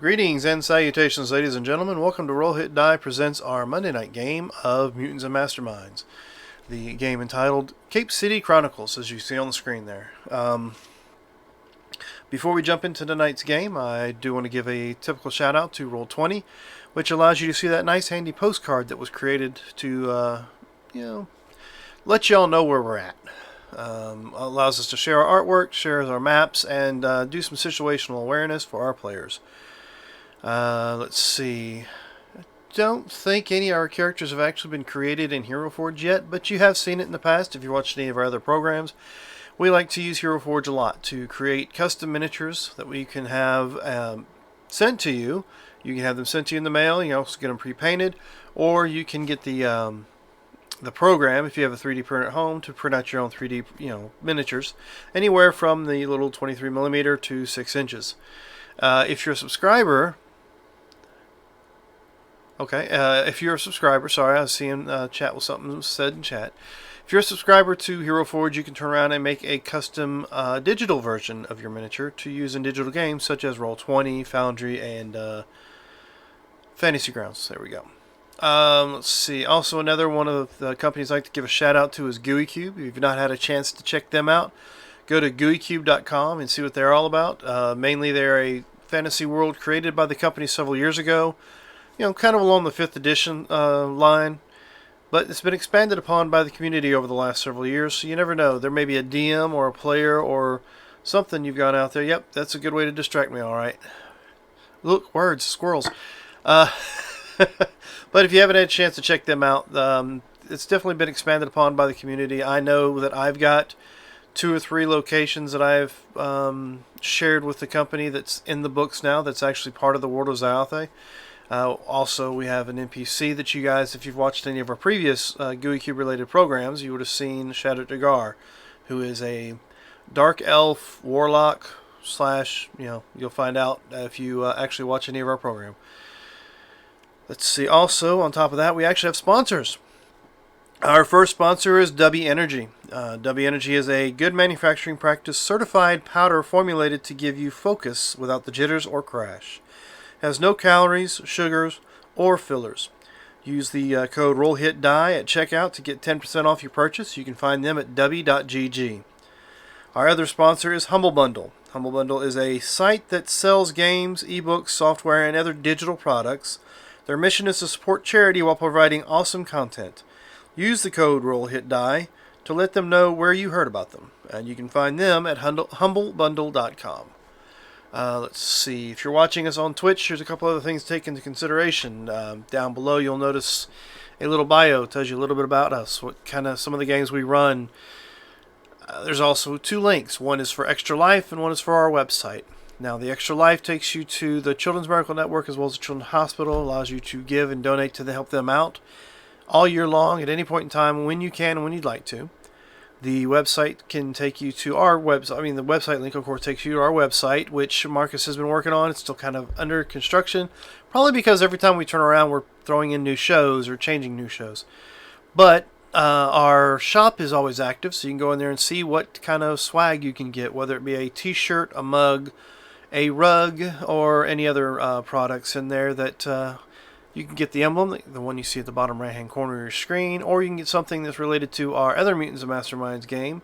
Greetings and salutations, ladies and gentlemen. Welcome to Roll Hit Die presents our Monday night game of Mutants and Masterminds. The game entitled Cape City Chronicles, as you see on the screen there. Before we jump into tonight's game, I do want to give a typical shout out to Roll20, which allows you to see that nice handy postcard that was created to, let y'all know where we're at. Allows us to share our artwork, share our maps, and do some situational awareness for our players. Let's see. I don't think any of our characters have actually been created in Hero Forge yet, but you have seen it in the past if you watched any of our other programs. We like to use Hero Forge a lot to create custom miniatures that we can have sent to you. You can have them sent to you in the mail. You can also get them pre-painted, or you can get the program, if you have a 3D printer at home, to print out your own 3D miniatures, anywhere from the little 23mm to 6 inches. If you're a subscriber, if you're a subscriber, sorry, I was seeing chat with something said in chat. If you're a subscriber to Hero Forge, you can turn around and make a custom digital version of your miniature to use in digital games such as Roll20, Foundry, and Fantasy Grounds. There we go. Let's see. Also, another one of the companies I like to give a shout out to is GUICube. If you've not had a chance to check them out, go to GUICube.com and see what they're all about. Mainly, they're a fantasy world created by the company several years ago. Kind of along the 5th edition line. But it's been expanded upon by the community over the last several years, so you never know. There may be a DM or a player or something you've got out there. Yep, that's a good way to distract me, all right. Look, words, squirrels. But if you haven't had a chance to check them out, it's definitely been expanded upon by the community. I know that I've got 2 or 3 locations that I've shared with the company that's in the books now that's actually part of the World of Xayathe. Also, we have an NPC that you guys, if you've watched any of our previous GUICube related programs, you would have seen Shadow Dagar, who is a dark elf warlock / you'll find out if you actually watch any of our program. Let's see. Also, on top of that, we actually have sponsors. Our first sponsor is W Energy. W Energy is a good manufacturing practice certified powder formulated to give you focus without the jitters or crash. Has no calories, sugars, or fillers. Use the code ROLLHITDIE at checkout to get 10% off your purchase. You can find them at w.gg. Our other sponsor is Humble Bundle. Humble Bundle is a site that sells games, ebooks, software, and other digital products. Their mission is to support charity while providing awesome content. Use the code ROLLHITDIE to let them know where you heard about them. And you can find them at humblebundle.com. Let's see. If you're watching us on Twitch, there's a couple other things to take into consideration. Down below, you'll notice a little bio. It tells you a little bit about us, what kind of some of the games we run. There's also 2 links. One is for Extra Life, and one is for our website. Now, the Extra Life takes you to the Children's Miracle Network as well as the Children's Hospital. Allows you to give and donate to help them out all year long at any point in time when you can and when you'd like to. The website can take you to our website. The website link, of course, takes you to our website, which Marcus has been working on. It's still kind of under construction, probably because every time we turn around, we're throwing in new shows or changing new shows. But our shop is always active, so you can go in there and see what kind of swag you can get, whether it be a t-shirt, a mug, a rug, or any other products in there that you can get the emblem, the one you see at the bottom right-hand corner of your screen, or you can get something that's related to our other Mutants and Masterminds game.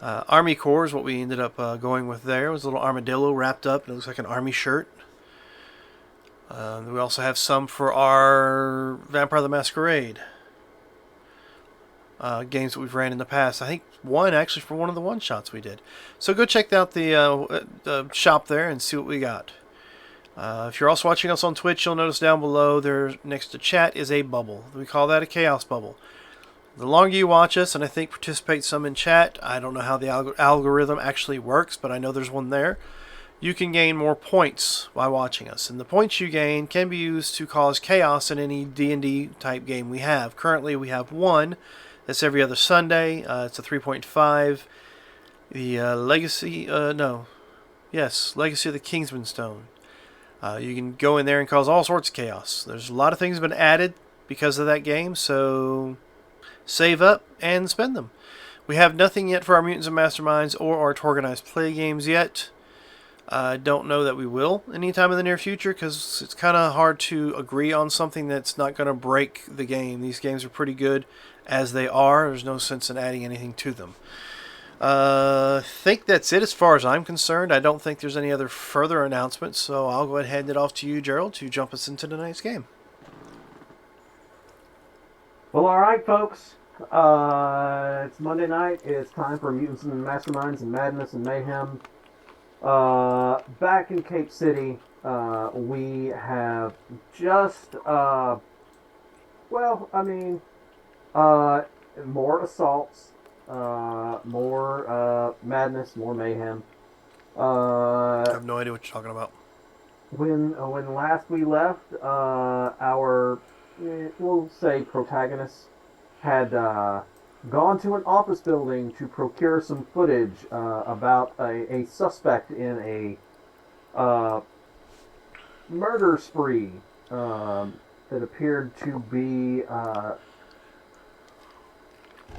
Army Corps is what we ended up going with there. It was a little armadillo wrapped up, and it looks like an army shirt. We also have some for our Vampire the Masquerade games that we've ran in the past. I think one actually for one of the one-shots we did. So go check out the shop there and see what we got. If you're also watching us on Twitch, you'll notice down below there next to chat is a bubble. We call that a chaos bubble. The longer you watch us, and I think participate some in chat, I don't know how the algorithm actually works, but I know there's one there, you can gain more points by watching us. And the points you gain can be used to cause chaos in any D&D type game we have. Currently we have one that's every other Sunday. It's a 3.5. The Legacy of the Kingsman Stone. You can go in there and cause all sorts of chaos. There's a lot of things been added because of that game, so save up and spend them. We have nothing yet for our Mutants and Masterminds or our Organized Play games yet. I don't know that we will anytime in the near future because it's kind of hard to agree on something that's not going to break the game. These games are pretty good as they are. There's no sense in adding anything to them. I think that's it as far as I'm concerned. I don't think there's any other further announcements, so I'll go ahead and hand it off to you, Gerald, to jump us into tonight's game. Well, all right, folks. It's Monday night. It's time for Mutants and Masterminds and Madness and Mayhem. Back in Cape City, we have just, more assaults, more madness, more mayhem. I have no idea what you're talking about. When last we left, our we'll say protagonist had gone to an office building to procure some footage about a suspect in a murder spree that appeared to be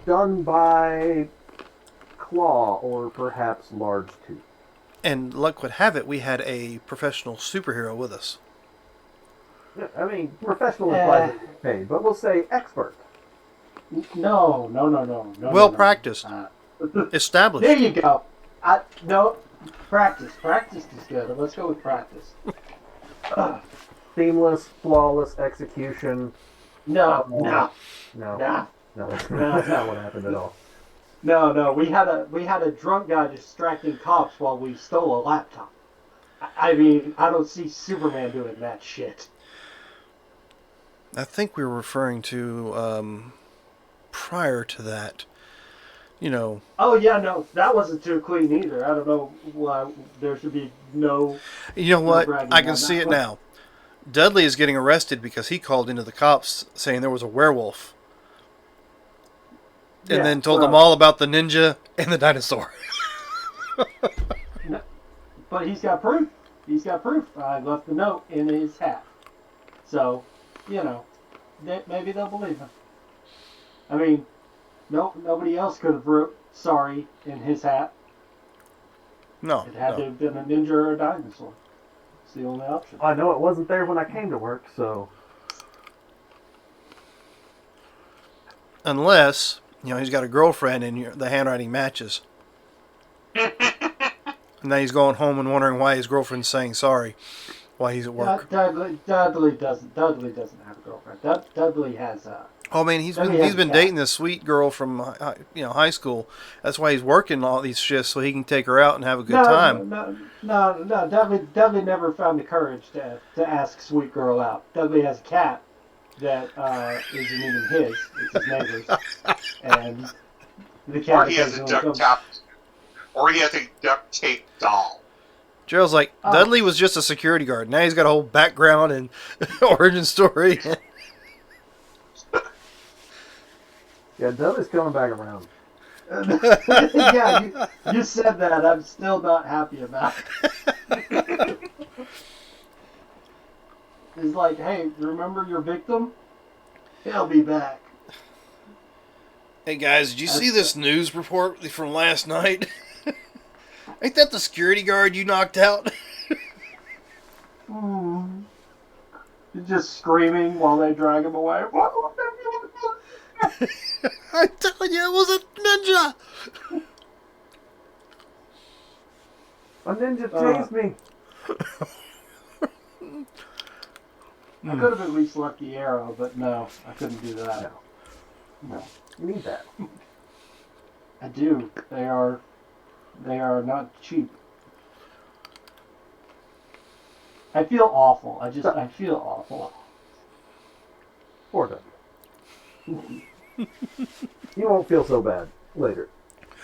done by Claw or perhaps Large Tooth. And luck would have it, we had a professional superhero with us. I mean, professional implies paid, but we'll say expert. No. Well practiced. Established. There you go. No, practice. Practice is good. Let's go with practice. Seamless, flawless execution. No. That's not what happened at all. No. We had a drunk guy distracting cops while we stole a laptop. I mean, I don't see Superman doing that shit. I think we were referring to prior to that. You know. Oh yeah, no, that wasn't too clean either. I don't know why there should be no. You know what? I can on see that it one. now. Dudley is getting arrested because he called into the cops saying there was a werewolf. And Yeah, then told well, them all about the ninja and the dinosaur. No, but he's got proof. I left the note in his hat. So, maybe they'll believe him. I mean, nobody else could have wrote sorry in his hat. No. It had to have been a ninja or a dinosaur. It's the only option. I know it wasn't there when I came to work, so. Unless, he's got a girlfriend and the handwriting matches. And now he's going home and wondering why his girlfriend's saying sorry while he's at work. Dudley doesn't have a girlfriend. Dudley has a. Oh man, he's been dating this sweet girl from high school. That's why he's working all these shifts so he can take her out and have a good time. No. Dudley never found the courage to ask sweet girl out. Dudley has a cat that isn't even his; it's his neighbor's, and the cat. Or he has a duct tape doll. Gerald's like, Dudley was just a security guard. Now he's got a whole background and origin story. Yeah, Dudley's coming back around. Yeah, you said that. I'm still not happy about it. It's like, hey, remember your victim? He'll be back. Hey guys, did you see this news report from last night? Ain't that the security guard you knocked out? He's just screaming while they drag him away. I'm telling you, it was a ninja! A ninja chased me! I could have at least left the arrow, but no, I couldn't do that. No. You need that. I do. They are not cheap. I feel awful. I feel awful. Poor Dudley. You won't feel so bad later.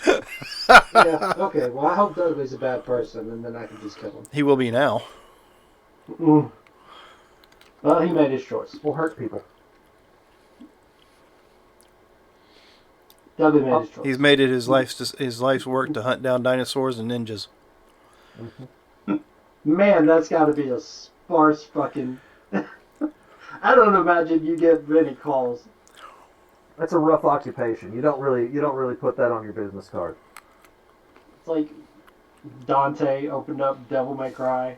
Yeah, okay, well, I hope Dudley's a bad person, and then I can just kill him. He will be now. Well, he made his choice. We'll hurt people. Dudley made his choice. He's made it his life's work to hunt down dinosaurs and ninjas. Mm-hmm. Man, that's got to be a sparse fucking... I don't imagine you get many calls. That's a rough occupation. You don't really put that on your business card. It's like, Dante opened up Devil May Cry.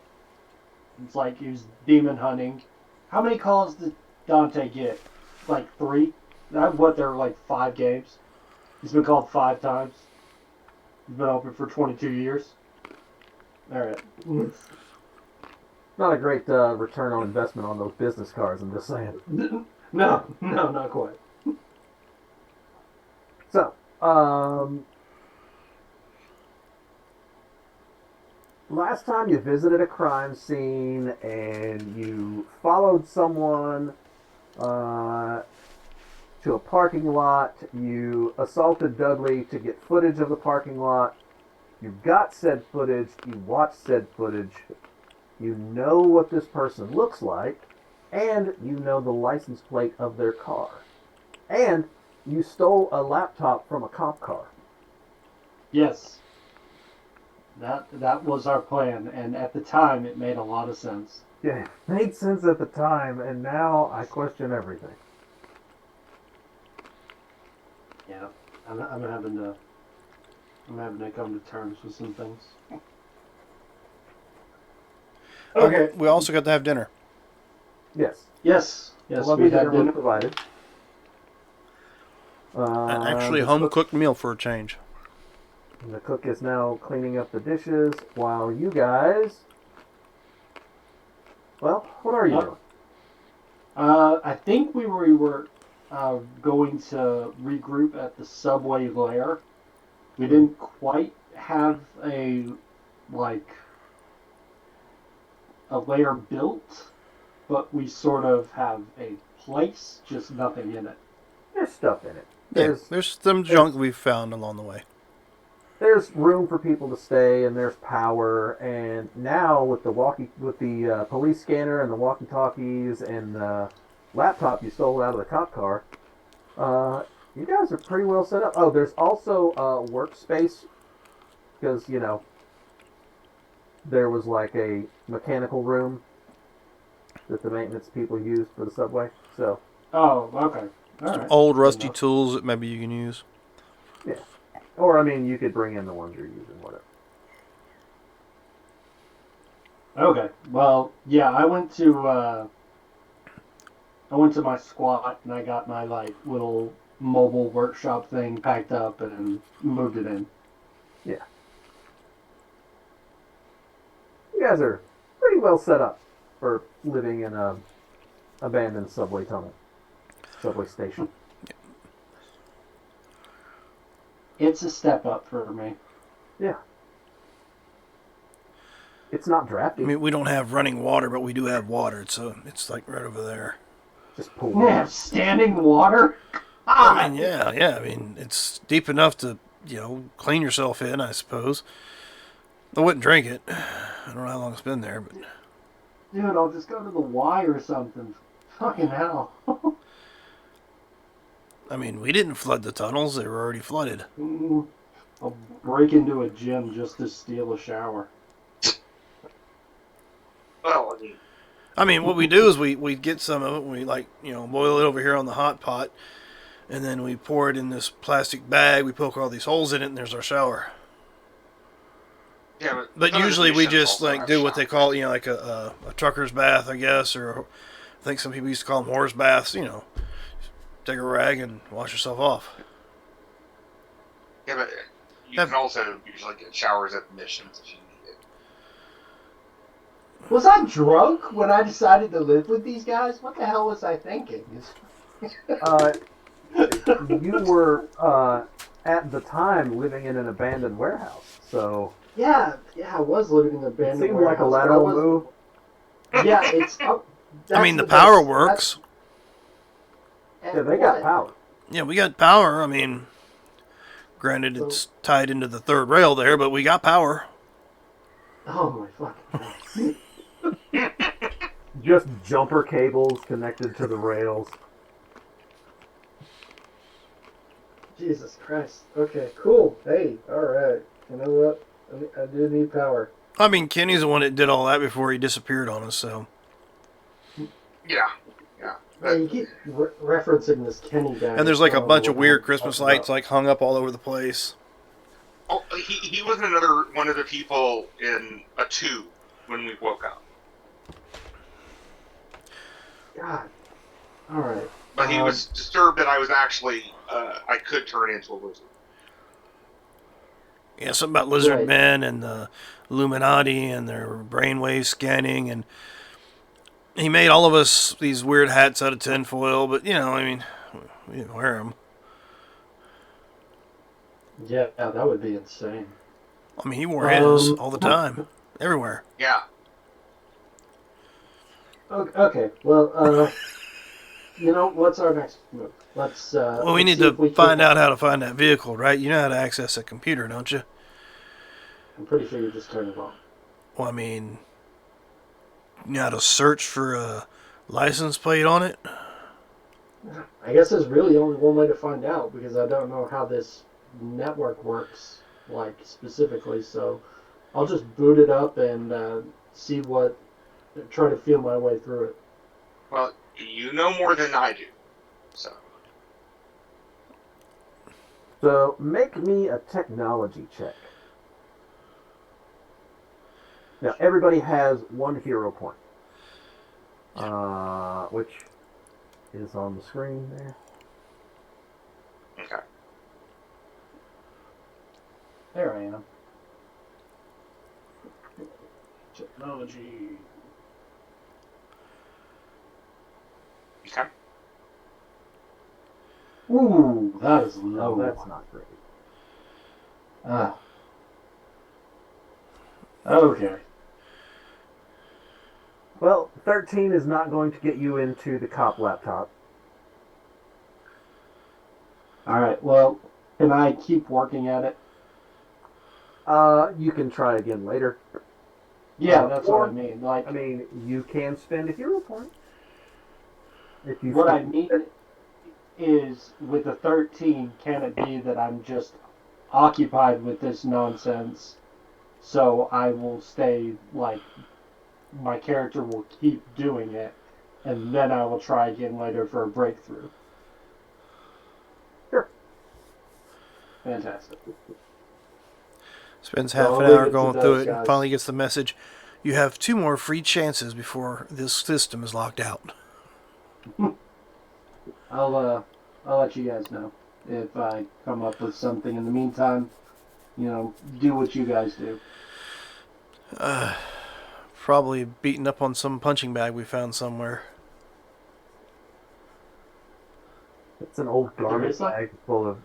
It's like he was demon hunting. How many calls did Dante get? Like 3? What, there were like 5 games? He's been called 5 times. He's been open for 22 years. Alright. Not a great return on investment on those business cards, I'm just saying. No, not quite. So, last time you visited a crime scene and you followed someone to a parking lot, you assaulted Dudley to get footage of the parking lot, you got said footage, you watched said footage, you know what this person looks like, and you know the license plate of their car. And you stole a laptop from a cop car. Yes. That was our plan, and at the time it made a lot of sense. Yeah, it made sense at the time, and now I question everything. Yeah. I'm having to come to terms with some things. Okay. We also got to have dinner. Yes. Yes, Lovely we had dinner was dinner. provided. Actually, a The home-cooked meal for a change. The cook is now cleaning up the dishes while you guys... Well, what are you doing? I think we were going to regroup at the subway lair. We didn't quite have a lair built, but we sort of have a place, just nothing in it. There's stuff in it. There's some junk we've found along the way. There's room for people to stay, and there's power. And now with the police scanner and the walkie-talkies and the laptop you stole out of the cop car, you guys are pretty well set up. Oh, there's also a workspace because there was like a mechanical room that the maintenance people used for the subway. So. Oh, okay. All Some right. old rusty tools that maybe you can use. Yeah. Or, I mean, you could bring in the ones you're using, whatever. Okay. Well, yeah, I went to my squat and I got my little mobile workshop thing packed up and moved it in. Yeah. You guys are pretty well set up for living in a abandoned subway tunnel. Subway station. It's a step up for me. Yeah. It's not drafty. I mean, we don't have running water, but we do have water, so it's like right over there. Just pool. We have standing water? I mean, yeah. I mean, it's deep enough to, clean yourself in, I suppose. I wouldn't drink it. I don't know how long it's been there, but... Dude, I'll just go to the Y or something. Fucking hell. I mean, we didn't flood the tunnels. They were already flooded. I'll break into a gym just to steal a shower. Well, I mean, what we do is we get some of it, we boil it over here on the hot pot, and then we pour it in this plastic bag, we poke all these holes in it, and there's our shower. yeah, But usually we just do what they call, like a trucker's bath, I guess, or I think some people used to call them horse baths, take a rag and wash yourself off. Yeah, but you can also usually get showers at the missions if you need it. Was I drunk when I decided to live with these guys? What the hell was I thinking? You were, at the time, living in an abandoned warehouse, so... Yeah, I was living in an abandoned Seemed warehouse. like a lateral move. Yeah, it's... I mean, the power works. Yeah, they got power. Yeah, we got power. I mean, granted, it's tied into the third rail there, but we got power. Oh my fucking God. Just jumper cables connected to the rails. Jesus Christ. Okay, cool. Hey, alright. You know what? I do need power. I mean, Kenny's the one that did all that before he disappeared on us, so. Yeah. Yeah, you keep referencing this Kenny guy. And there's like a bunch of weird Christmas lights like hung up all over the place. Oh, he was another one of the people in a tube when we woke up. God. All right. But he was disturbed that I was actually, I could turn into a lizard. Yeah, something about lizard Right. men and the Illuminati and their brainwave scanning, and he made all of us these weird hats out of tinfoil. But I mean, we didn't wear them. Yeah, that would be insane. I mean, he wore his Um, all the time, everywhere. Yeah. Okay. Well, what's our next move? Let's Well, we let's need see to if we find can. out how to find that vehicle, right? You know how to access a computer, don't you? I'm pretty sure you just turned it on. Well, I mean, you know how to search for a license plate on it? I guess there's really only one way to find out because I don't know how this network works, like specifically. So I'll just boot it up and see what. Try to feel my way through it. Well, you know more than I do. So make me a technology check. Now everybody has 1 hero point, which is on the screen there. Okay. There I am. Technology. Okay. Ooh, that is No, low. that's not great. Ah. Okay. Well, 13 is not going to get you into the cop laptop. Alright, well, can I keep working at it? You can try again later. Yeah, that's or- what I mean. Like, I mean, you can spend a hero point. If you what I spend- mean is, with the 13, can it be that I'm just occupied with this nonsense, so I will stay, like, my character will keep doing it, and then I will try again later for a breakthrough. Sure. Fantastic. Spends So half I'll an leave hour it to going through those it and guys. finally gets the message. You have 2 more free chances before this system is locked out. I'll let you guys know if I come up with something. In the meantime, do what you guys do. Probably beaten up on some punching bag we found somewhere. It's an old garbage Seriously? bag full of.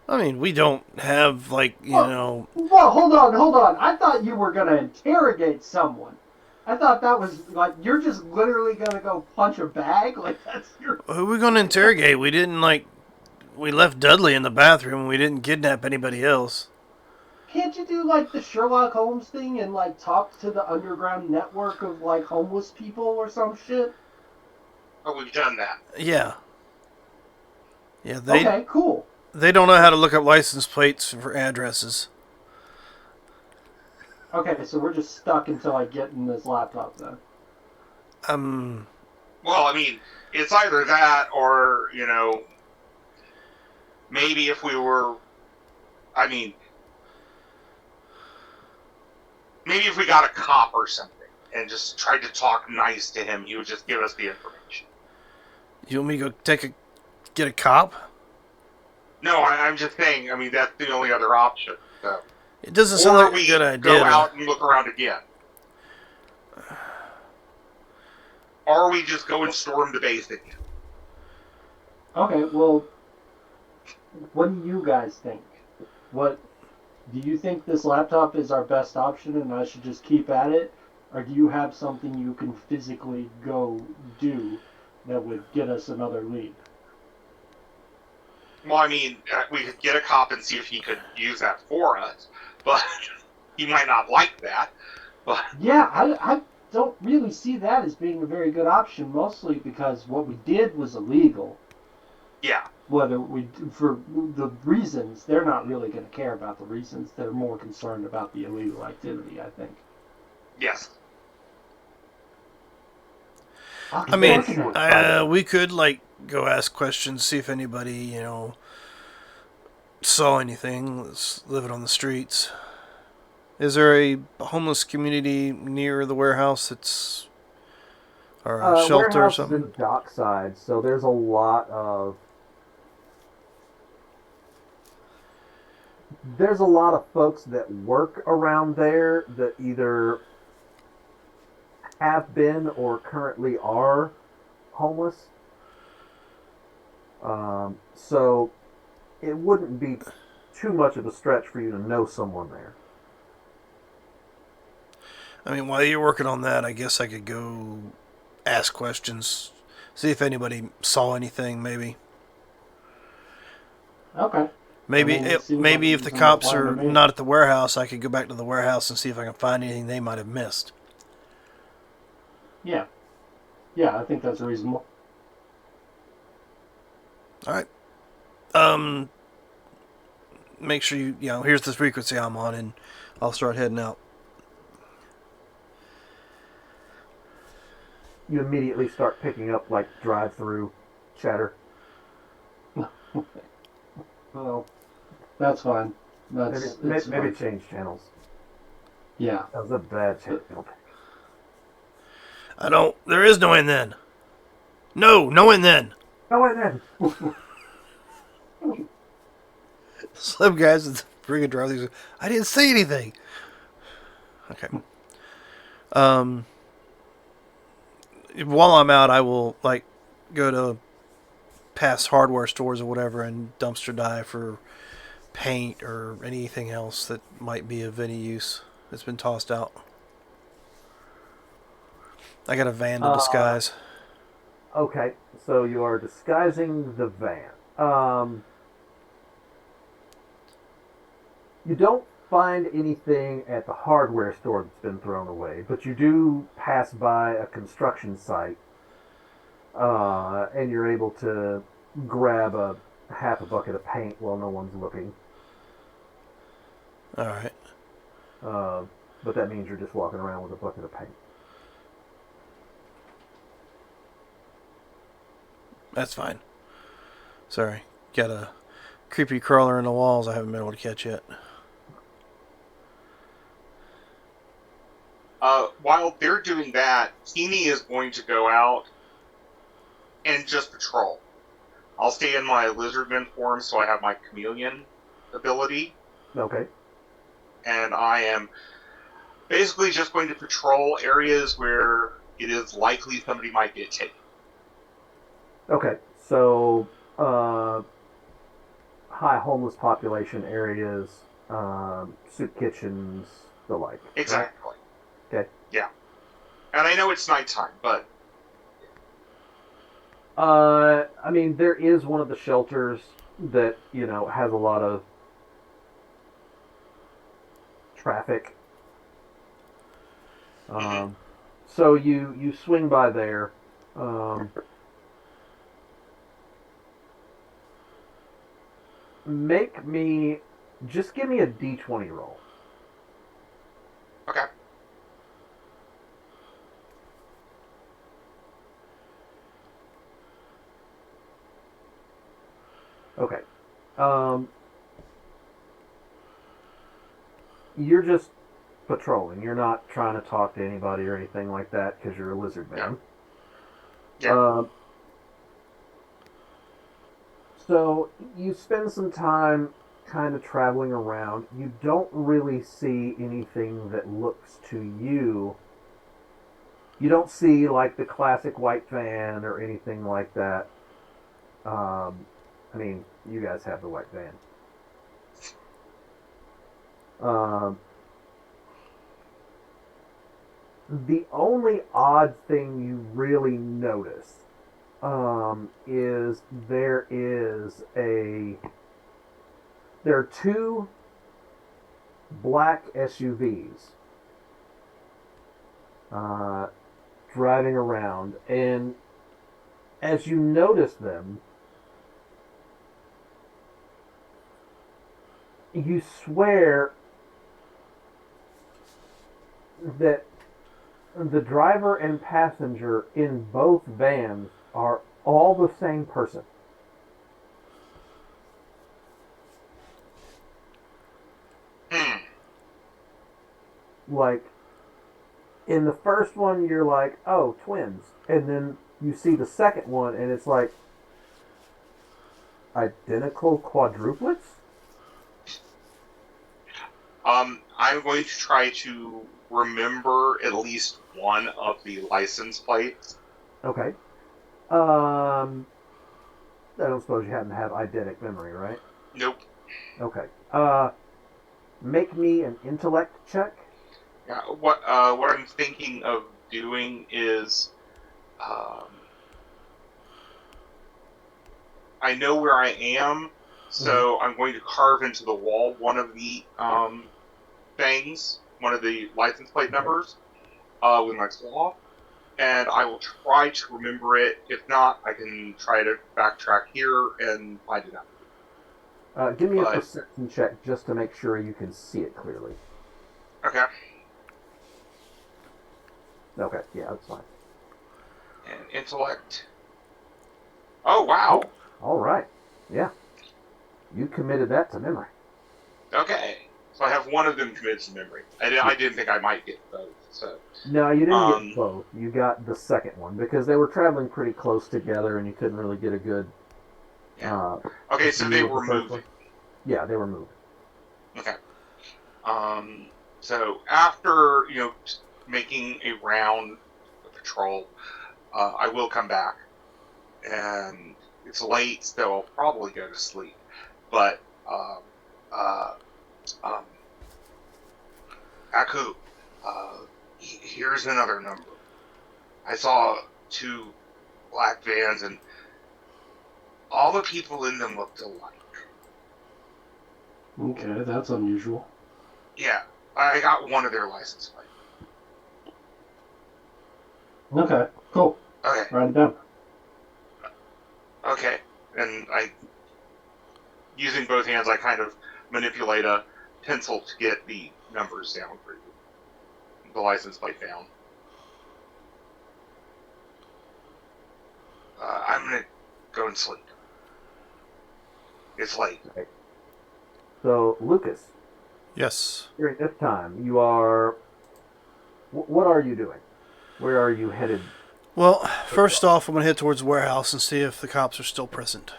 I mean, we don't have, like, Well, hold on. I thought you were gonna interrogate someone. I thought that was like you're just literally gonna go punch a bag, like that's your. who are we going to interrogate? We didn't, we left Dudley in the bathroom and we didn't kidnap anybody else. Can't you do like the Sherlock Holmes thing and like talk to the underground network of like homeless people or some shit? Oh, we've done that. Yeah. Yeah, Okay, cool. they don't know how to look up license plates for addresses. Okay, so we're just stuck until I get in this laptop then. Well, I mean, it's either that or, maybe if we were, I mean, maybe if we got a cop or something and just tried to talk nice to him, he would just give us the information. You want me to go get a cop? No, I'm just saying, I mean, that's the only other option. So. It doesn't sound Or like we a good idea. go out and look around again. Or we just go and storm the base again. Okay, well, what do you guys think? What do you think this laptop is our best option and I should just keep at it? Or do you have something you can physically go do that would get us another lead? Well, I mean, we could get a cop and see if he could use that for us, but he might not like that. But Yeah, I don't really see that as being a very good option, mostly because what we did was illegal. yeah, Whether for the reasons, they're not really going to care about the reasons. They're more concerned about the illegal activity, I think. yes. I mean, Unfortunately. we could, go ask questions, see if anybody, saw anything that's living on the streets. Is there a homeless community near the warehouse that's or a shelter or Warehouse is something? in dockside, so there's a lot of folks that work around there that either have been or currently are homeless. So it wouldn't be too much of a stretch for you to know someone there. I mean, while you're working on that, I guess I could go ask questions, see if anybody saw anything. Okay. I Maybe mean, it seems like a maybe if the reasonable cops plan to are me. not at the warehouse, I could go back to the warehouse and see if I can find anything they might have missed. Yeah. Yeah, I think that's reasonable. All right. Um, make sure here's the frequency I'm on, and I'll start heading out. You immediately start picking up like drive-through chatter. Well, that's fine. Maybe, It's maybe fine. change channels. Yeah. That was a bad channel. I don't. There is no end then. No end then. Oh, wait, then. Some guys at the friggin' drive. I didn't say anything. Okay. Um. While I'm out, I will go to past hardware stores or whatever and dumpster dive for paint or anything else that might be of any use that's been tossed out. I got a van to disguise. Okay, so you are disguising the van. You don't find anything at the hardware store that's been thrown away, but you do pass by a construction site, and you're able to grab a half a bucket of paint while no one's looking. All right. But that means you're just walking around with a bucket of paint. That's fine. Sorry. Got a creepy crawler in the walls I haven't been able to catch yet. While they're doing that, Keeney is going to go out and just patrol. I'll stay in my lizardman form so I have my chameleon ability, Okay. and I am basically just going to patrol areas where it is likely somebody might get taken. Okay. So, high homeless population areas, soup kitchens, the like. Exactly. Right? Okay. Yeah. And I know it's nighttime, but I mean, there is one of the shelters that has a lot of traffic. So you swing by there. Give me a D20 roll. okay. Okay. You're just patrolling. You're not trying to talk to anybody or anything like that because you're a lizard man. Yeah. So you spend some time kind of traveling around. You don't really see anything that looks to you. You don't see like the classic white van or anything like that. I mean, you guys have the white van. The only odd thing you really notice is there are two black SUVs driving around, and as you notice them, you swear that the driver and passenger in both vans are all the same person. like in the first one you're like, oh, twins, and then you see the second one and it's like identical quadruplets. I'm going to try to remember at least one of the license plates. Okay. I don't suppose you happen to have eidetic memory, right? Nope. Okay. Make me an intellect check. Yeah, what I'm thinking of doing is, um, I know where I am, so I'm going to carve into the wall one of the things, one of the license plate numbers, with my claw, and I will try to remember it. If not, I can try to backtrack here and find it out. Give me a But perception check just to make sure you can see it clearly. okay, Okay, yeah, that's fine. and intellect. Oh wow. All right. Yeah, you committed that to memory. Okay, so I have one of them committed to memory. I didn't think I might get both. So No, you didn't get um, both. You got the second one because they were traveling pretty close together, and you couldn't really get a good yeah. Okay, so they view of the were first moving. one. Yeah, they were moving. Okay. So after making a round of patrol, I will come back, and it's late, so I'll probably go to sleep. But uh, um, Aku, here's another number. I saw two black vans, and all the people in them looked alike. Okay, that's unusual. Yeah, I got one of their license plates. Okay, cool. Okay, Write it down. okay. And using both hands, I kind of manipulate a pencil to get the numbers down for you. The license plate down. I'm gonna go and sleep. It's late. Okay. So, Lucas, Yes. during this time, you are. What are you doing? Where are you headed? Well, first off, I'm going to head towards the warehouse and see if the cops are still present.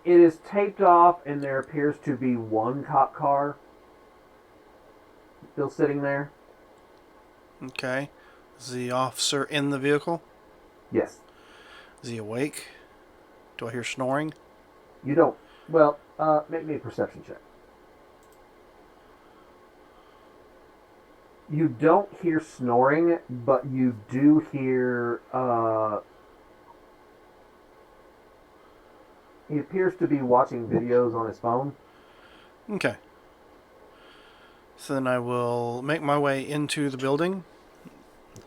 It is taped off, and there appears to be one cop car still sitting there. Okay. Is the officer in the vehicle? Yes. Is he awake? Do I hear snoring? You don't. Well, make me a perception check. You don't hear snoring, but you do hear. He appears to be watching videos on his phone. Okay. So then I will make my way into the building.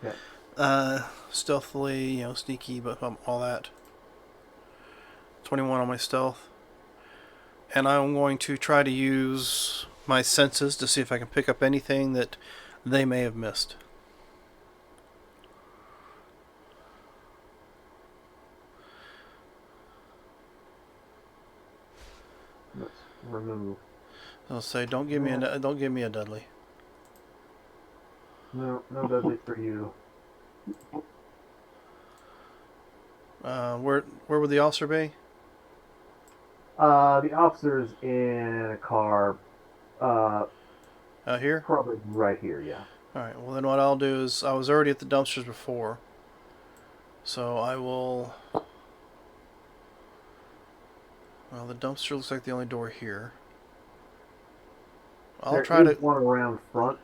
Okay. Stealthily, sneaky, but all that. 21 on my stealth. And I'm going to try to use my senses to see if I can pick up anything that they may have missed. Let's remove. I'll say, don't give me a Dudley. No Dudley for you. Where would the officer be? The officer's in a car. Out here? Probably right here. Yeah. All right. Well, then what I'll do is I was already at the dumpsters before, so I will. Well, the dumpster looks like the only door here. I'll try There is to. one around front.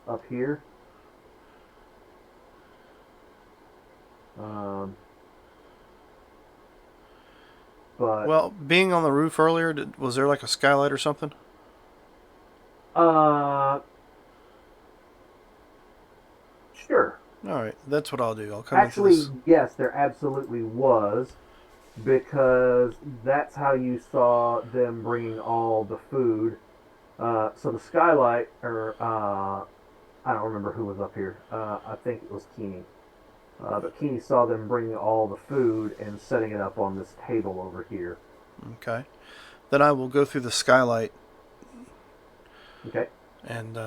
Up here. But Well, being on the roof earlier, was there like a skylight or something? Sure. All right, that's what I'll do. I'll come into Actually, this. yes, there absolutely was, because that's how you saw them bringing all the food. So the skylight, or I don't remember who was up here. I think it was Keeney. But Keeney saw them bringing all the food and setting it up on this table over here. Okay. Then I will go through the skylight Okay. and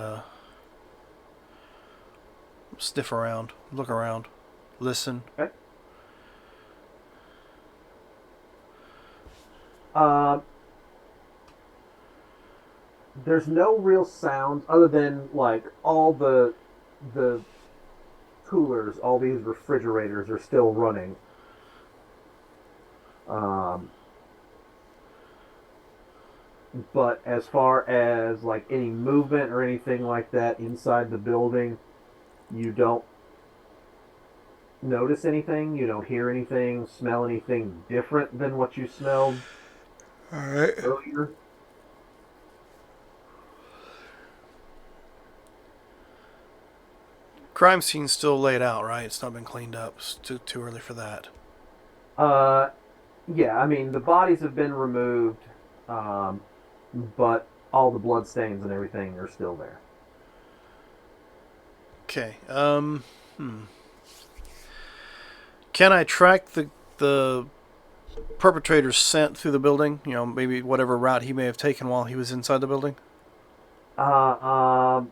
sniff around, look around, listen. Okay. Uh, there's no real sounds other than like all the coolers, all these refrigerators are still running. Um, but as far as like any movement or anything like that inside the building, you don't notice anything. You don't hear anything, smell anything different than what you smelled All right. earlier. Crime scene's still laid out, right? It's not been cleaned up. It's too early for that. Uh, yeah, I mean the bodies have been removed, um, but all the blood stains and everything are still there. Okay. Can I track the perpetrator's scent through the building? You know, maybe whatever route he may have taken while he was inside the building. Uh, um,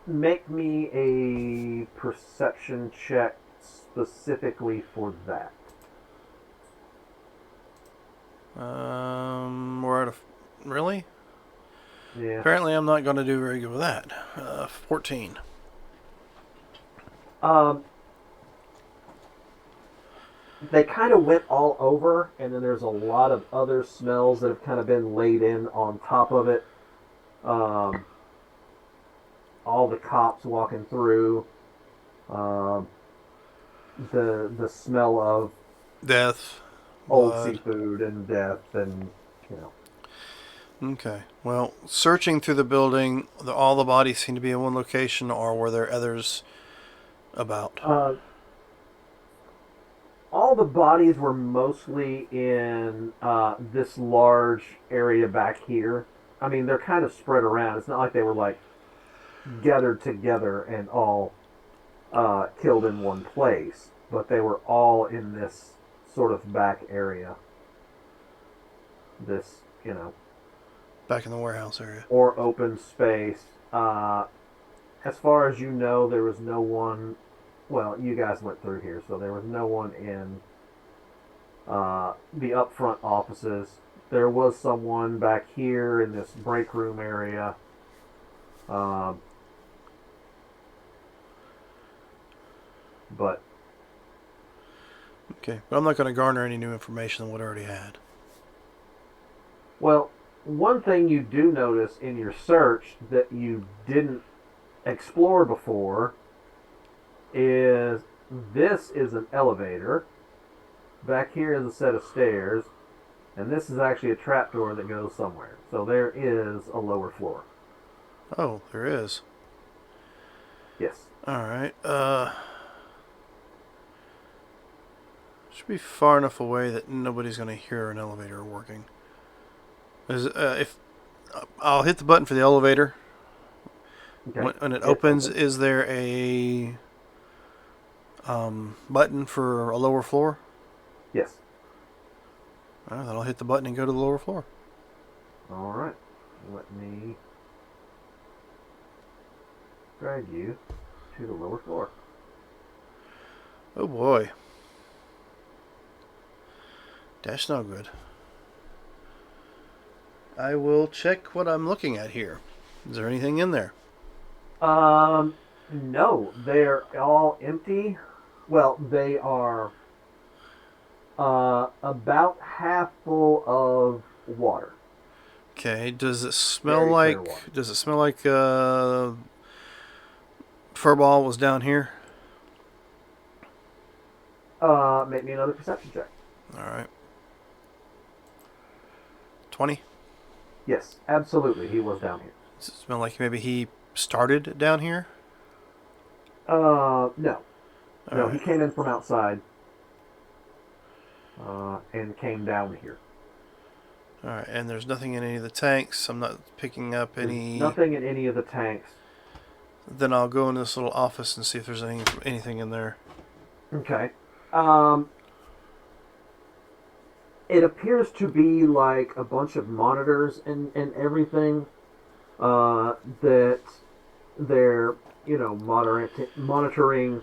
Make me a perception check specifically for that. We're at a really. Yeah. Apparently, I'm not going to do very good with that. 14. Um, they kind of went all over, and then there's a lot of other smells that have kind of been laid in on top of it. Um, all the cops walking through, um, the smell of Death. old Blood. seafood and death, and you know. Okay. Well, searching through the building, all the bodies seem to be in one location, or were there others about? All the bodies were mostly in this large area back here. I mean, they're kind of spread around. It's not like they were like gathered together and all killed in one place, but they were all in this sort of back area. This, Back in the warehouse area. or open space. As far as you know, there was no one. Well, you guys went through here, so there was no one in the upfront offices. There was someone back here in this break room area. Um, but Okay. But I'm not going to garner any new information than what I already had. well, one thing you do notice in your search that you didn't explore before is this is an elevator. Back here is a set of stairs, and this is actually a trapdoor that goes somewhere. So there is a lower floor. Oh, there is. Yes. All right. Should be far enough away that nobody's going to hear an elevator working. If I'll hit the button for the elevator Okay. when it opens, is there a button for a lower floor? Yes. All right, then I'll hit the button and go to the lower floor. All right. Let me drag you to the lower floor. Oh boy. That's not good. I will check what I'm looking at here. Is there anything in there? No, they're all empty. Well, they are about half full of water. Okay. Does it smell Very clear like? water. Does it smell like Furball was down here? Make me another perception check. All right. 20. Yes, absolutely. He was down here. Does it smell like maybe he started down here? No. All No, right. he came in from outside and came down here. All right, and there's nothing in any of the tanks. I'm not picking up There's any. nothing in any of the tanks. Then I'll go into this little office and see if there's anything in there. Okay. It appears to be like a bunch of monitors and everything that they're monitoring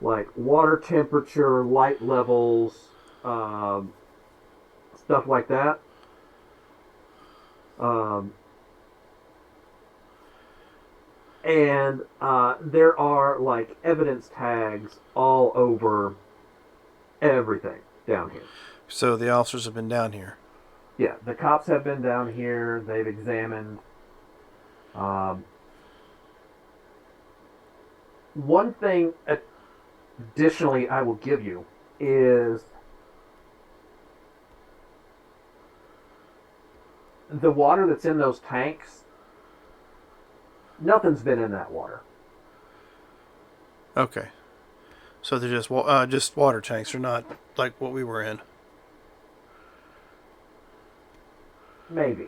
like water temperature, light levels, um, stuff like that. Um, and there are like evidence tags all over everything down here. So the officers have been down here. Yeah, the cops have been down here. They've examined. Um, One thing additionally I will give you is the water that's in those tanks. Nothing's been in that water. Okay. So they're just water tanks. They're not like what we were in. Maybe.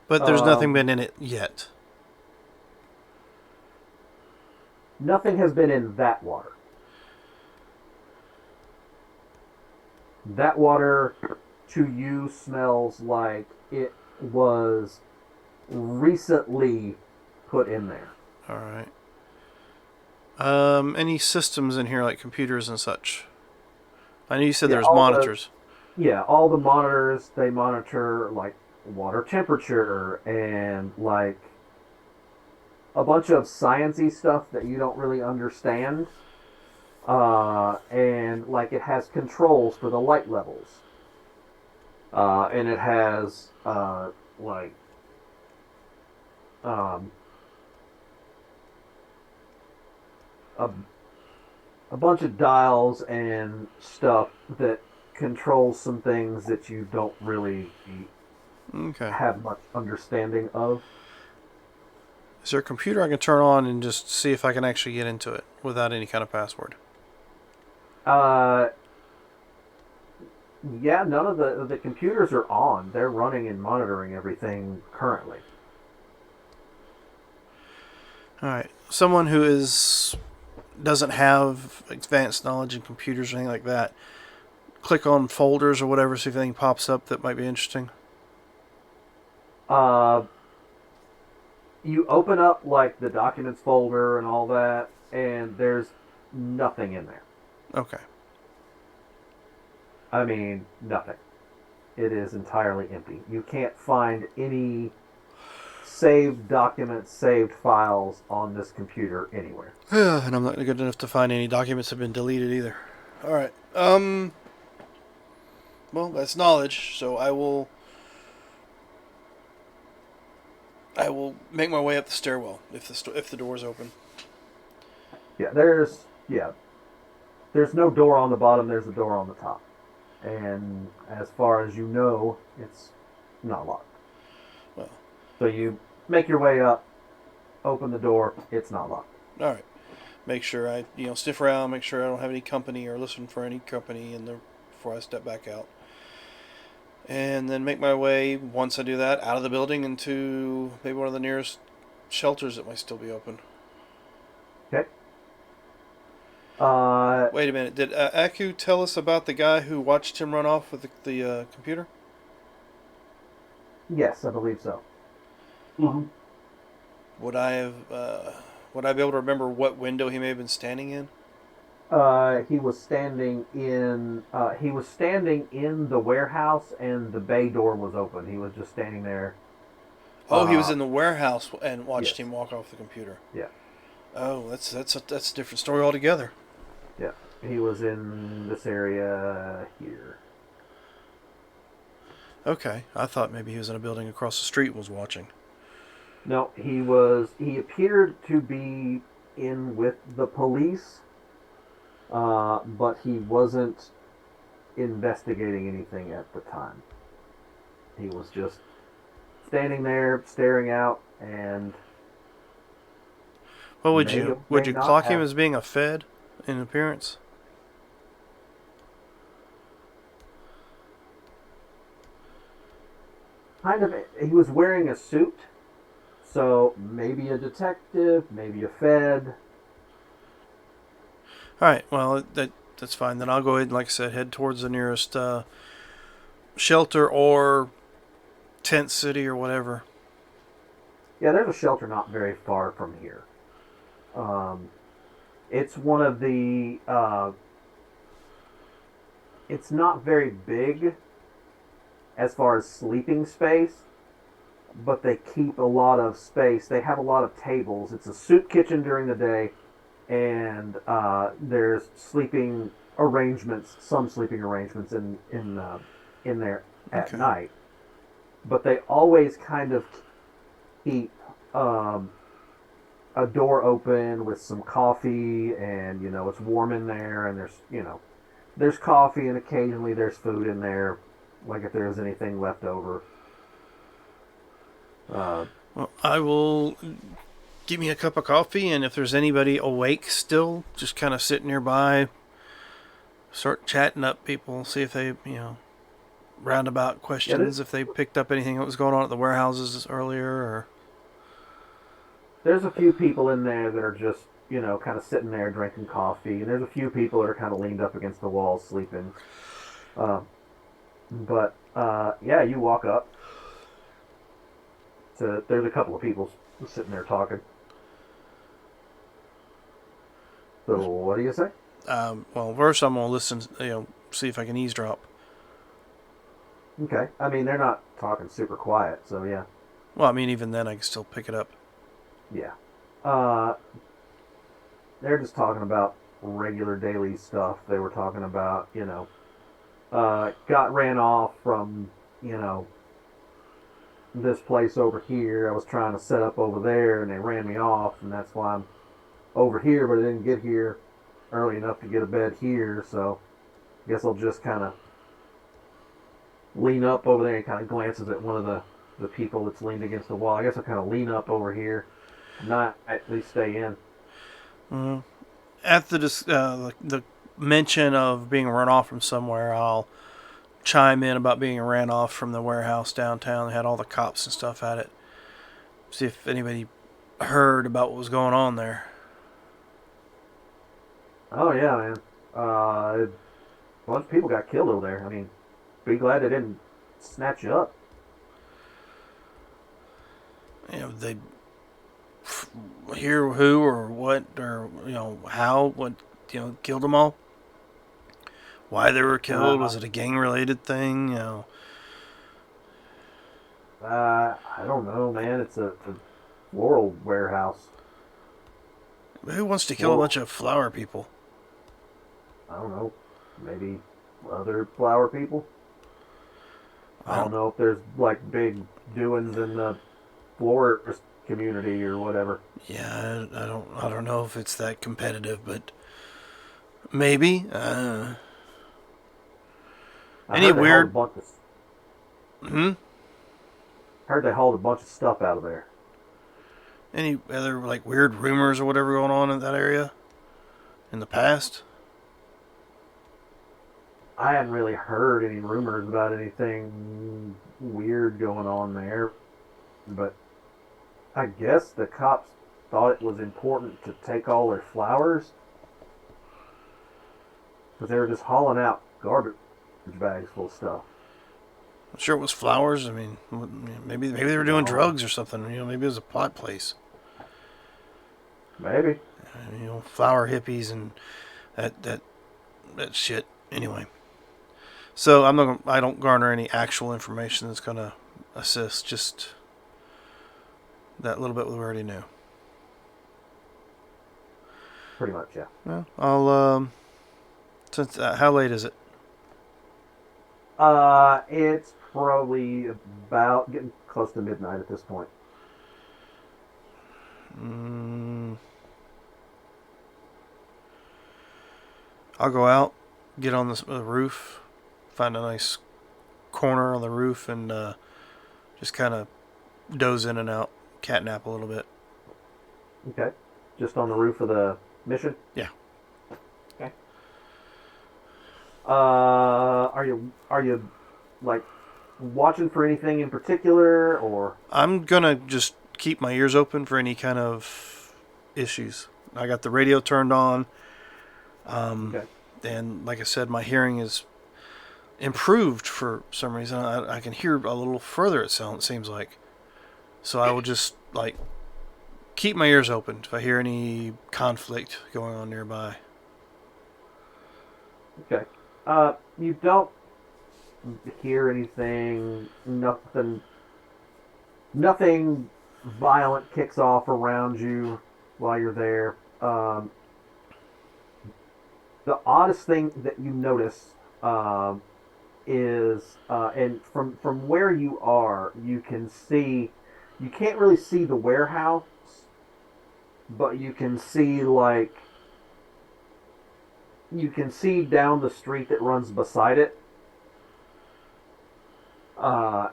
But there's nothing Um, been in it yet. Nothing has been in that water. That water to you smells like it was recently put in there. All right. Any systems in here like computers and such? I know you said Yeah, there's all monitors. all the monitors, they monitor like water temperature and like a bunch of sciencey stuff that you don't really understand. And like it has controls for the light levels. And it has like um, a, a bunch of dials and stuff that controls some things that you don't really Okay. have much understanding of. Is there a computer I can turn on and just see if I can actually get into it without any kind of password? Uh, yeah, none of the computers are on. They're running and monitoring everything currently. All right. Someone who doesn't have advanced knowledge in computers or anything like that. Click on folders or whatever, see if anything pops up that might be interesting. Uh, you open up like the documents folder and all that, and there's nothing in there. Okay. I mean, nothing. It is entirely empty. You can't find any saved documents, saved files on this computer anywhere. And I'm not good enough to find any documents that have been deleted either. All right. Well, that's knowledge, so I will make my way up the stairwell if the door's open. Yeah, there's no door on the bottom. There's a door on the top, and as far as you know, it's not locked. Well, So you make your way up, open the door. It's not locked. all right. Make sure I sniff around, make sure I don't have any company or listen for any company before I step back out. And then make my way, once I do that, out of the building into maybe one of the nearest shelters that might still be open. Okay. Wait a minute. Did Aku tell us about the guy who watched him run off with the computer? Yes, I believe so. Mm-hmm. Would I be able to remember what window he may have been standing in? He was standing in. He was standing in the warehouse, and the bay door was open. He was just standing there. Oh, he was in the warehouse and watched Yes. him walk off the computer. Yeah. Oh, that's a different story altogether. Yeah, he was in this area here. Okay, I thought maybe he was in a building across the street and was watching. No, he was. He appeared to be in with the police, but he wasn't investigating anything at the time. He was just standing there, staring out, and Well, would may you or would may you not clock him have- as being a Fed in appearance? kind of. He was wearing a suit, so maybe a detective, maybe a Fed. All right. Well, that that's fine. Then I'll go ahead and, like I said, head towards the nearest shelter or tent city or whatever. Yeah, there's a shelter not very far from here. It's one of the. It's not very big as far as sleeping space, but they keep a lot of space. They have a lot of tables. It's a soup kitchen during the day, and there's sleeping arrangements, some sleeping arrangements in there at Okay. night. But they always kind of keep a door open with some coffee, and it's warm in there, and there's coffee, and occasionally there's food in there, like if there's anything left over. Well, I will give me a cup of coffee, and if there's anybody awake still, just kind of sit nearby, start chatting up people, see if they, roundabout questions, if they picked up anything that was going on at the warehouses earlier, or... There's a few people in there that are just, kind of sitting there drinking coffee, and there's a few people that are kind of leaned up against the wall sleeping. Yeah, you walk up. There's a couple of people sitting there talking. So what do you say? Well, first I'm going to listen, see if I can eavesdrop. Okay. I mean, they're not talking super quiet, so yeah. Well, I mean, even then I can still pick it up. Yeah. They're just talking about regular daily stuff. They were talking about, got ran off from, this place over here. I was trying to set up over there, and they ran me off, and that's why I'm over here, but I didn't get here early enough to get a bed here, so I guess I'll just kind of lean up over there, and kind of glances at one of the people that's leaned against the wall. I guess I'll kind of lean up over here, not at least stay in. At the mention of being run off from somewhere, I'll chime in about being ran off from the warehouse downtown. They had all the cops and stuff at it. See if anybody heard about what was going on there. Oh yeah, man. A bunch of people got killed over there. I mean, be glad they didn't snatch you up. They hear who or what or how what killed them all. Why they were killed? Was it a gang related thing? I don't know, man. It's a floral warehouse. Who wants to kill a bunch of flower people? I don't know. Maybe other flower people. I don't know if there's like big doings in the florist community or whatever. Yeah, I don't know if it's that competitive, but maybe. Any weird? Heard they hauled a bunch of stuff out of there. Any other like weird rumors or whatever going on in that area in the past? I hadn't really heard any rumors about anything weird going on there, but I guess the cops thought it was important to take all their flowers because they were just hauling out garbage bags full of stuff. I'm sure it was flowers. I mean, maybe they were doing drugs or something. Maybe it was a plot place. Maybe. Flower hippies and that shit. Anyway, so I don't garner any actual information that's gonna assist. Just that little bit we already knew. Pretty much, yeah. Well, I'll since how late is it? It's probably about getting close to midnight at this point. I'll go out, get on the roof, find a nice corner on the roof, and just kind of doze in and out, catnap a little bit. Okay. Just on the roof of the mission? Yeah. Okay. Are you like watching for anything in particular, or? I'm gonna just keep my ears open for any kind of issues. I got the radio turned on. Okay. And like I said, my hearing is improved for some reason. I can hear a little further, it seems like. So I will just, like, keep my ears open if I hear any conflict going on nearby. Okay. You don't hear anything. Nothing violent kicks off around you while you're there. The oddest thing that you notice is, and from where you are, you can see. You can't really see the warehouse, but you can see down the street that runs beside it,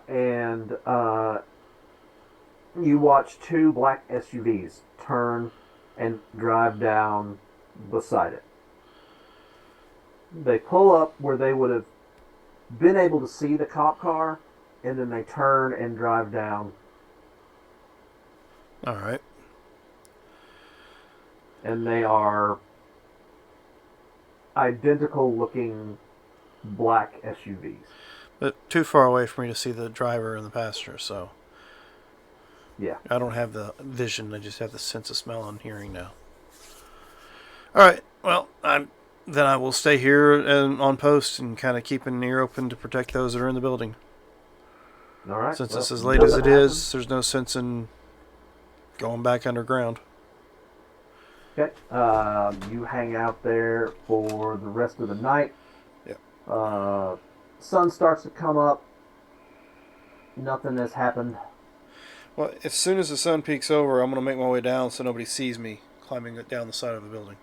and you watch two black SUVs turn and drive down beside it. They pull up where they would have been able to see the cop car, and then they turn and drive down. All right. And they are identical looking black SUVs. But too far away for me to see the driver and the passenger, so Yeah. I don't have the vision. I just have the sense of smell and hearing now. All right. Well, then I will stay here and on post and kind of keep an ear open to protect those that are in the building. All right. Since well, it's as late as it nothing is, there's no sense in going back underground. happens. Okay. You hang out there for the rest of the night. Yep. Sun starts to come up. Nothing has happened. Well, as soon as the sun peaks over, I'm going to make my way down so nobody sees me climbing down the side of a building.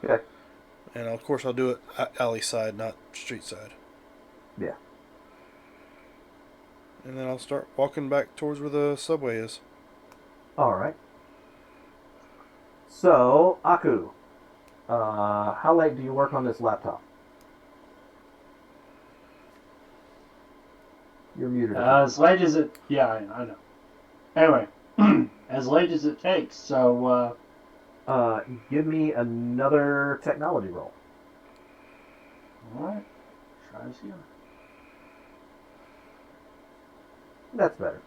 Okay. And of course, I'll do it alley side, not street side. Yeah. And then I'll start walking back towards where the subway is. All right. So, Aku, how late do you work on this laptop? You're muted. As late as it. Yeah, I know. Anyway, as late as it takes. So, Give me another technology roll. alright. Try this again. That's better.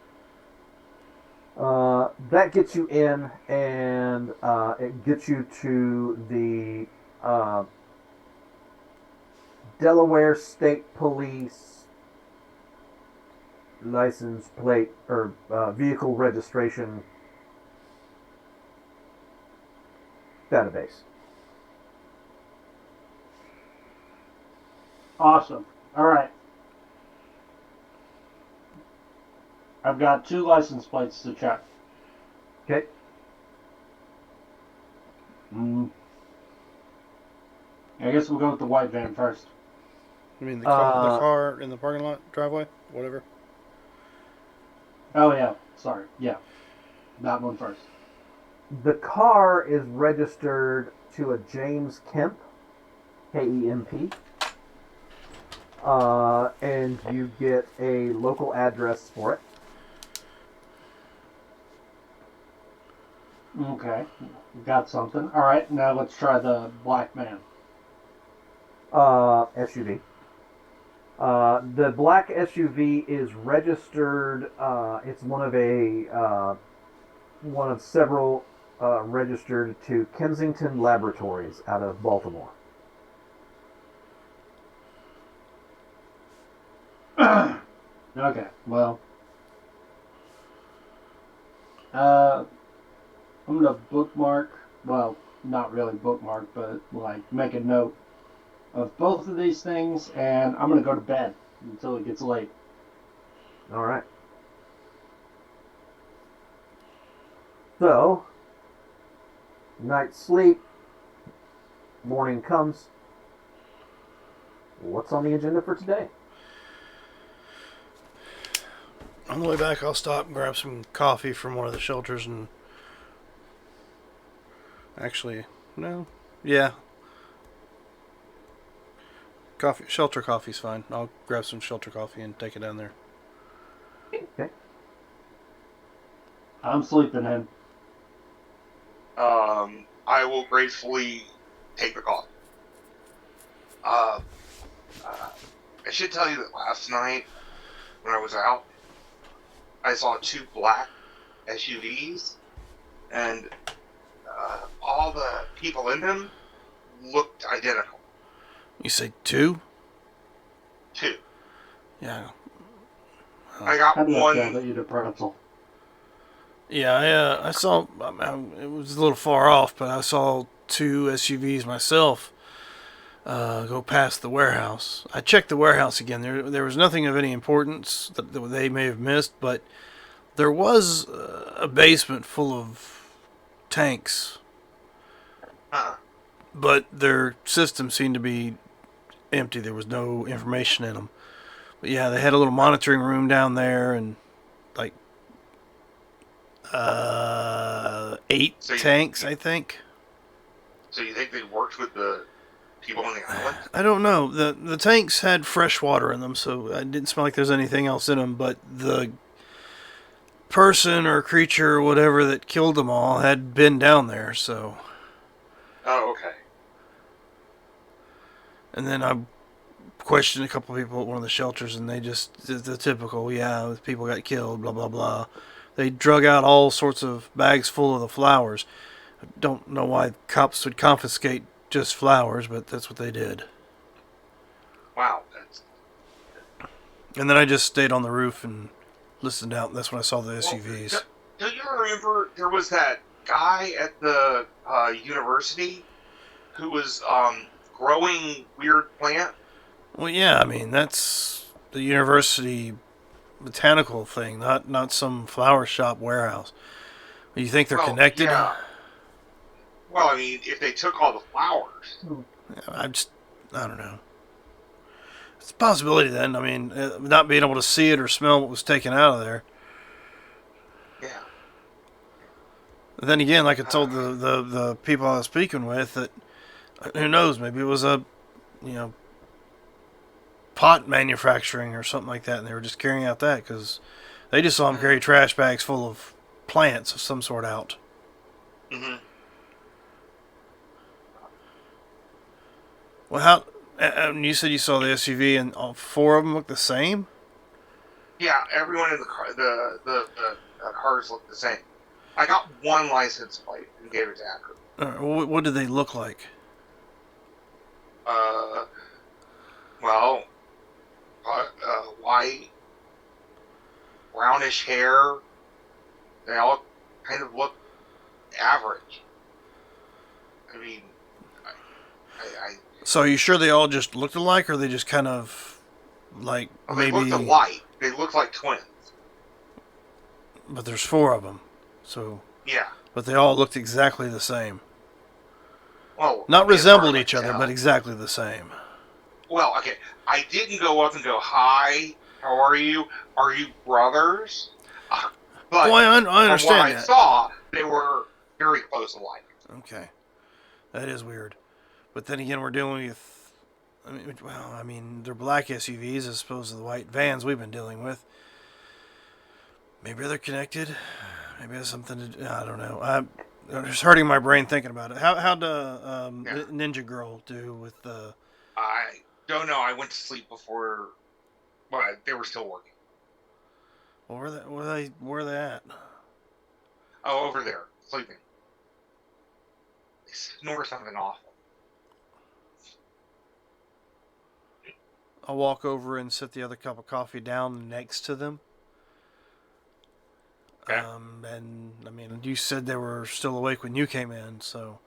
That gets you in, and it gets you to the Delaware State Police license plate or vehicle registration database. Awesome. Alright. I've got 2 license plates to check. Okay. I guess we'll go with the white van first. I mean, the car in the parking lot, driveway, whatever. Oh, yeah. Sorry. Yeah. That one first. The car is registered to a James Kemp, Kemp, and you get a local address for it. Okay. Got something. Alright, now let's try the black man. SUV. The black SUV is registered. It's one of several registered to Kensington Laboratories out of Baltimore. Okay, well. I'm gonna bookmark, well, not really bookmark, but like make a note of both of these things, and I'm gonna go to bed until it gets late. All right. So, night's sleep, morning comes. What's on the agenda for today? On the way back, I'll stop and grab some coffee from one of the shelters and... Actually, no. Yeah. Shelter coffee's fine. I'll grab some shelter coffee and take it down there. Okay. I'm sleeping in. I will gratefully take the coffee. Uh, I should tell you that last night when I was out, I saw two black SUVs, and all the people in them looked identical. You say two? Two. Yeah. I got I'd love to have one. to eat a pretzel. Yeah, I saw. It was a little far off, but I saw two SUVs myself go past the warehouse. I checked the warehouse again. There was nothing of any importance that they may have missed, but there was a basement full of tanks, Huh. but their system seemed to be empty. There was no information in them. But yeah, they had a little monitoring room down there, and like eight So tanks, I think. So you think they worked with the people on the island? I don't know. The tanks had fresh water in them, so it didn't smell like there's anything else in them. But the person or creature or whatever that killed them all had been down there. So, Oh, okay. and then I questioned a couple of people at one of the shelters, and they just the typical, yeah, people got killed, blah blah blah. They drug out all sorts of bags full of the flowers. I don't know why cops would confiscate just flowers, but that's what they did. Wow. That's And then I just stayed on the roof and listened out, and that's when I saw the well, SUVs. do you remember there was that guy at the university who was growing weird plant? Well, yeah, I mean that's the university botanical thing, not some flower shop warehouse. You think they're Well, connected? yeah. Well, I mean, if they took all the flowers. I don't know. It's a possibility then. I mean, not being able to see it or smell what was taken out of there. Yeah. But then again, like I told the people I was speaking with, that who knows, maybe it was a, you know, pot manufacturing or something like that, and they were just carrying out that because they just saw them carry trash bags full of plants of some sort out. Mm-hmm. Well, how? You said you saw the SUV and all four of them look the same. Yeah, everyone in the car, the cars look the same. I got one license plate and gave it to Andrew. What did they look like? Uh, well, white, brownish hair. They all kind of look average. I mean, I So are you sure they all just looked alike, or they just kind of like well, maybe? they looked alike. They looked like twins. But there's four of them, so Yeah. but they all looked exactly the same. Well, Not as far resembled as I each other, tell. but exactly the same. Well, okay. I didn't go up and go, "Hi, how are you? Are you brothers?" But Well, I from understand what I that. saw, they were very close alike. Okay, that is weird. But then again, we're dealing with. I mean, they're black SUVs as opposed to the white vans we've been dealing with. Maybe they're connected. Maybe it has something to do. I don't know. I'm just hurting my brain thinking about it. How'd Yeah. Ninja Girl do with the? I don't know. I went to sleep before, but they were still working. Where are they at? Oh, over there, sleeping. They snore something awful. I'll walk over and sit the other cup of coffee down next to them. Okay. And I mean, you said they were still awake when you came in, so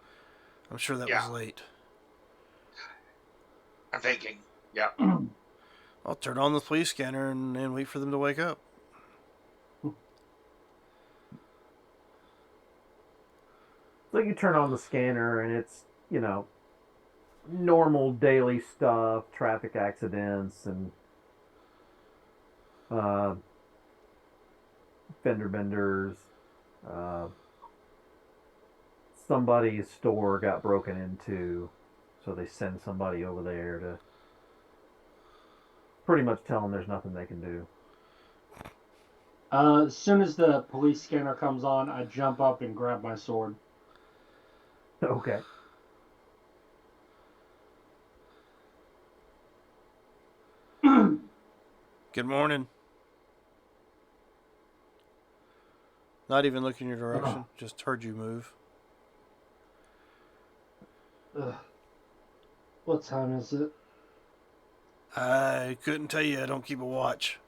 I'm sure that Yeah. was late. I'm thinking. Yeah. I'll turn on the police scanner and wait for them to wake up. So you turn on the scanner and it's, normal daily stuff, traffic accidents and uh, fender benders. Somebody's store got broken into, so they send somebody over there to pretty much tell them there's nothing they can do. As soon as the police scanner comes on, I jump up and grab my sword. Okay. Good morning. Not even looking your direction. Just heard you move. What time is it? I couldn't tell you. I don't keep a watch.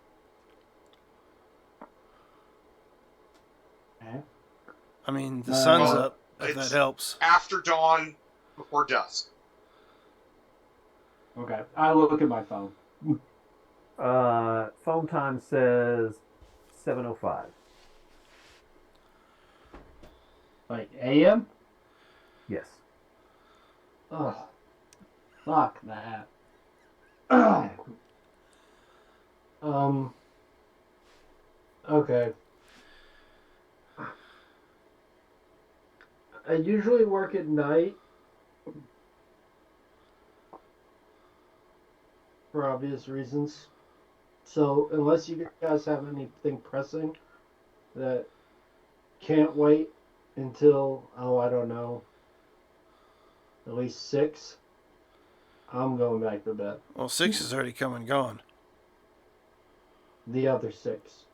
Okay. I mean, the sun's Well, up, if that It's helps. after dawn, before dusk. Okay. I look at my phone. Phone time says 7:05. Like AM? Yes. Ugh. Fuck that. Okay. I usually work at night for obvious reasons. So unless you guys have anything pressing that can't wait until, oh, I don't know, at least 6, I'm going back to bed. Well, 6 is already come and gone. The other 6.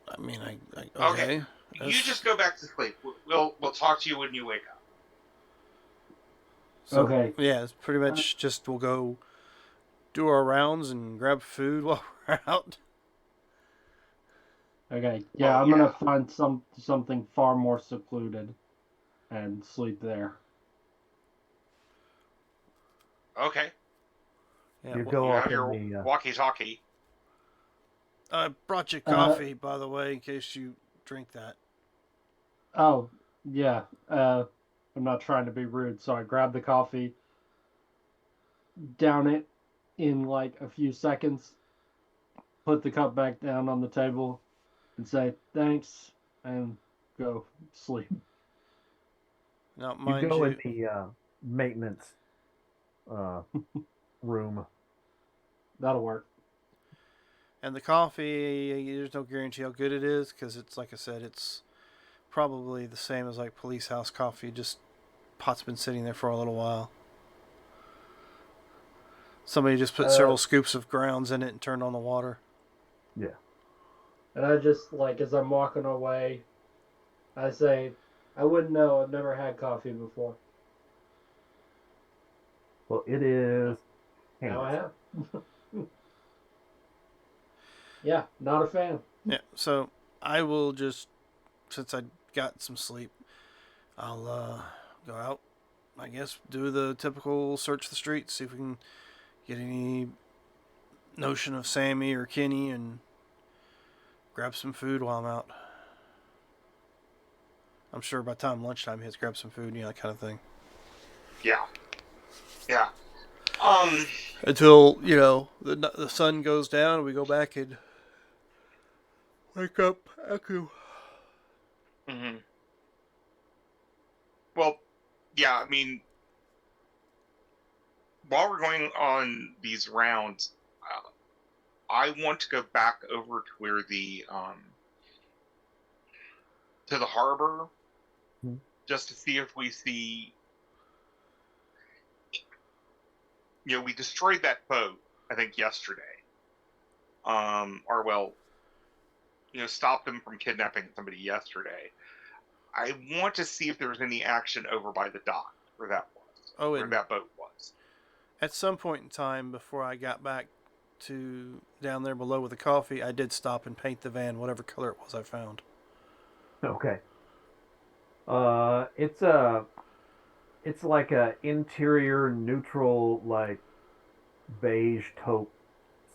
I mean, okay. Okay. You just go back to sleep. We'll talk to you when you wake up. So, Okay. yeah, it's pretty much just we'll go do our rounds and grab food while we're out. Okay. Yeah, Oh, I'm gonna yeah. find something far more secluded and sleep there. Okay. Yeah, You well, go You off have your in the. walkie-talkie. I brought you coffee, by the way, in case you drink that. Oh, yeah. I'm not trying to be rude, so I grab the coffee, down it in like a few seconds, put the cup back down on the table, and say thanks, and go sleep. Now, You mind go in you, the maintenance uh, room. That'll work. and the coffee, there's no guarantee how good it is because it's like I said, it's probably the same as like police house coffee. Just pot's been sitting there for a little while. Somebody just put several scoops of grounds in it and turned on the water. Yeah. And I just, like, as I'm walking away, I say, I wouldn't know. I've never had coffee before. Well, it is Now I heinous. have. Yeah, not a fan. Yeah, so I will just, since I got some sleep, I'll go out. I guess do the typical search the streets, see if we can get any notion of Sammy or Kenny, and grab some food while I'm out. I'm sure by the time lunchtime he has to grab some food, that kind of thing. Yeah. Yeah. Until, the sun goes down and we go back and wake up Aku. Mm-hmm. Well, yeah, I mean, while we're going on these rounds, I want to go back over to where to the harbor, just to see if we see. We destroyed that boat, I think, yesterday. Stopped them from kidnapping somebody yesterday. I want to see if there was any action over by the dock where that was, where that boat was. At some point in time before I got back to down there below with the coffee, I did stop and paint the van whatever color it was I found. Okay. It's like a interior neutral, like beige taupe,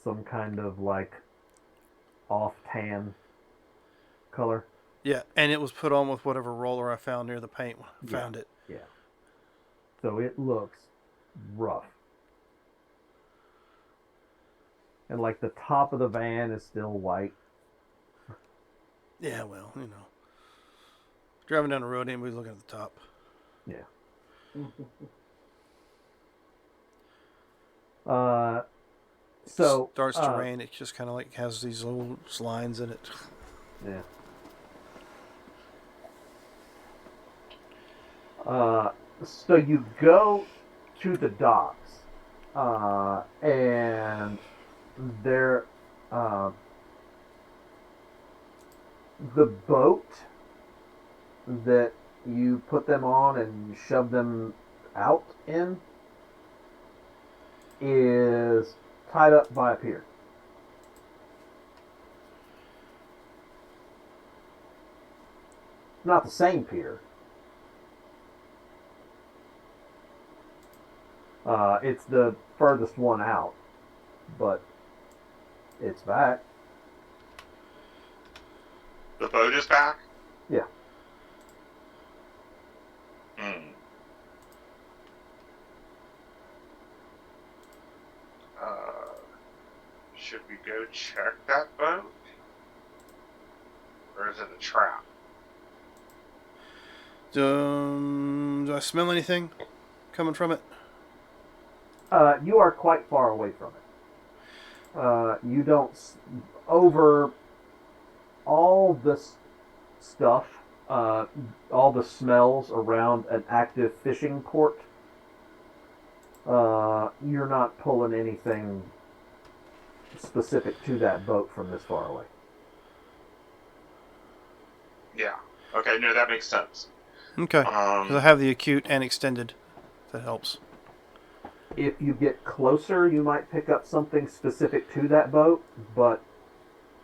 some kind of like off tan color. Yeah, and it was put on with whatever roller I found near the paint when I found it. Yeah. So it looks rough. And like the top of the van is still white. Yeah, well, driving down the road, anybody's looking at the top. Yeah. So Starts to rain. It just kind of like has these little lines in it. Yeah. So you go to the docks, and there, uh, the boat that you put them on and shove them out in is tied up by a pier. Not the same pier. It's the furthest one out, but it's back. The boat is back? Yeah. Hmm. Should we go check that boat? Or is it a trap? Do I smell anything coming from it? You are quite far away from it. You don't over all this stuff, all the smells around an active fishing port. You're not pulling anything specific to that boat from this far away. Yeah. Okay, no, that makes sense. Okay. Because I have the acute and extended. That helps. If you get closer, you might pick up something specific to that boat, but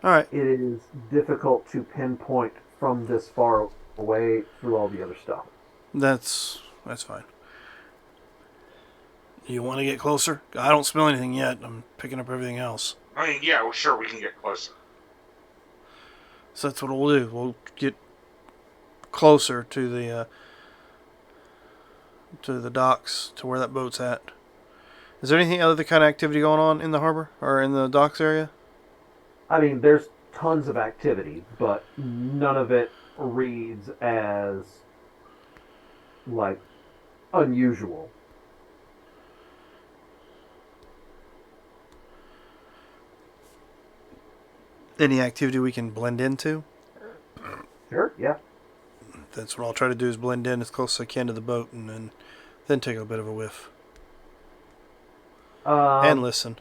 All right. it is difficult to pinpoint from this far away through all the other stuff. That's fine. You want to get closer? I don't smell anything yet. I'm picking up everything else. I mean, yeah, well, sure, we can get closer. So that's what we'll do. We'll get closer to the docks, to where that boat's at. Is there anything other kind of activity going on in the harbor or in the docks area? I mean, there's tons of activity, but none of it reads as, like, unusual. Any activity we can blend into? Sure, yeah. That's what I'll try to do, is blend in as close as I can to the boat, and then take a bit of a whiff. And listen.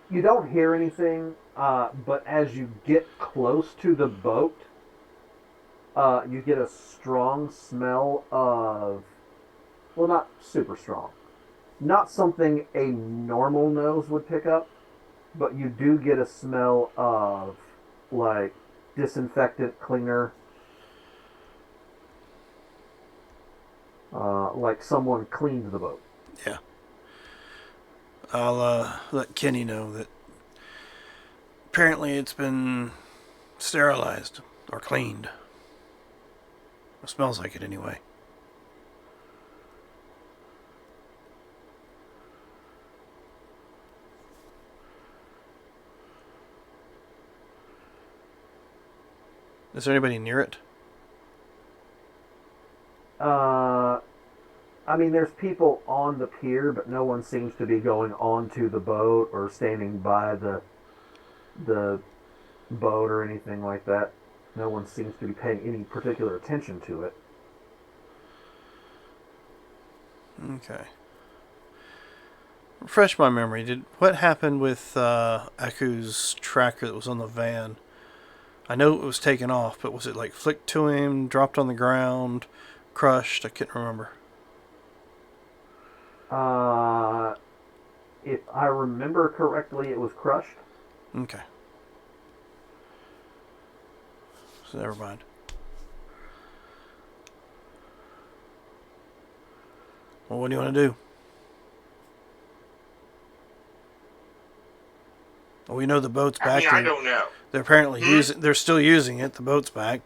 You don't hear anything, but as you get close to the boat, you get a strong smell of, well, not super strong. Not something a normal nose would pick up, but you do get a smell of, like, disinfectant cleaner. Like someone cleaned the boat. Yeah. I'll let Kenny know that apparently it's been sterilized or cleaned. It smells like it anyway. Is there anybody near it? I mean, there's people on the pier, but no one seems to be going onto the boat or standing by the boat or anything like that. No one seems to be paying any particular attention to it. Okay. Refresh my memory. What happened with Aku's tracker that was on the van? I know it was taken off, but was it like flicked to him, dropped on the ground, crushed? I can't remember. If I remember correctly, it was crushed. Okay. So never mind. Well, what do you want to do? Well, we know the boat's back. I mean, I don't know. They're apparently they're still using it. The boat's back.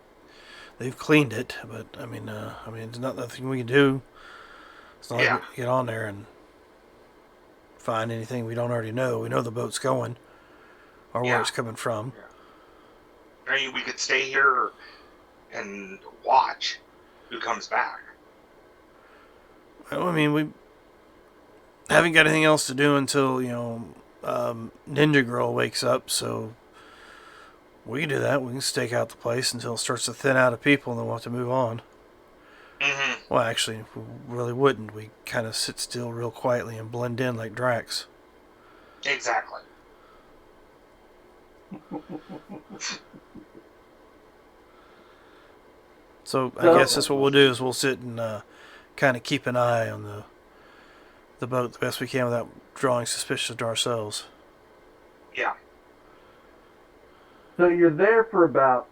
They've cleaned it, but I mean, there's nothing we can do. It's not like we get on there and find anything we don't already know. We know the boat's going, or where it's coming from. Yeah. I mean, we could stay here and watch who comes back. Well, I mean, we haven't got anything else to do until, Ninja Girl wakes up, so we can do that. We can stake out the place until it starts to thin out of people, and then we'll have to move on. Mm-hmm. Well, actually, we really wouldn't. We kind of sit still real quietly and blend in like Drax. Exactly. So I So, guess that's what we'll do is we'll sit and kind of keep an eye on the boat the best we can without drawing suspicion to ourselves. Yeah. so you're there for about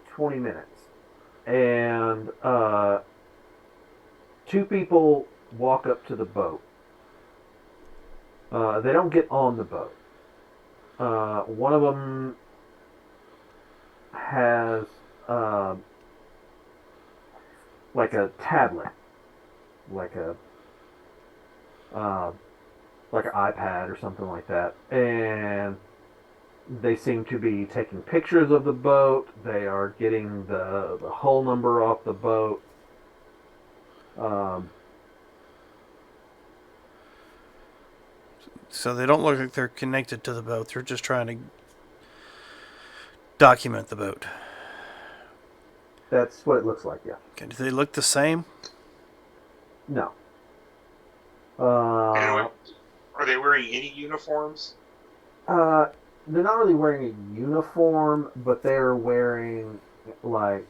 20 minutes, and two people walk up to the boat. They don't get on the boat. One of them has uh, like a tablet, like a uh, like an iPad or something like that, and they seem to be taking pictures of the boat. They are getting the hull number off the boat. Um, So they don't look like they're connected to the boat. They're just trying to document the boat. that's what it looks like. Yeah. Okay, do they look the same? No. And are they wearing any uniforms? Uh, they're not really wearing a uniform, but they're wearing like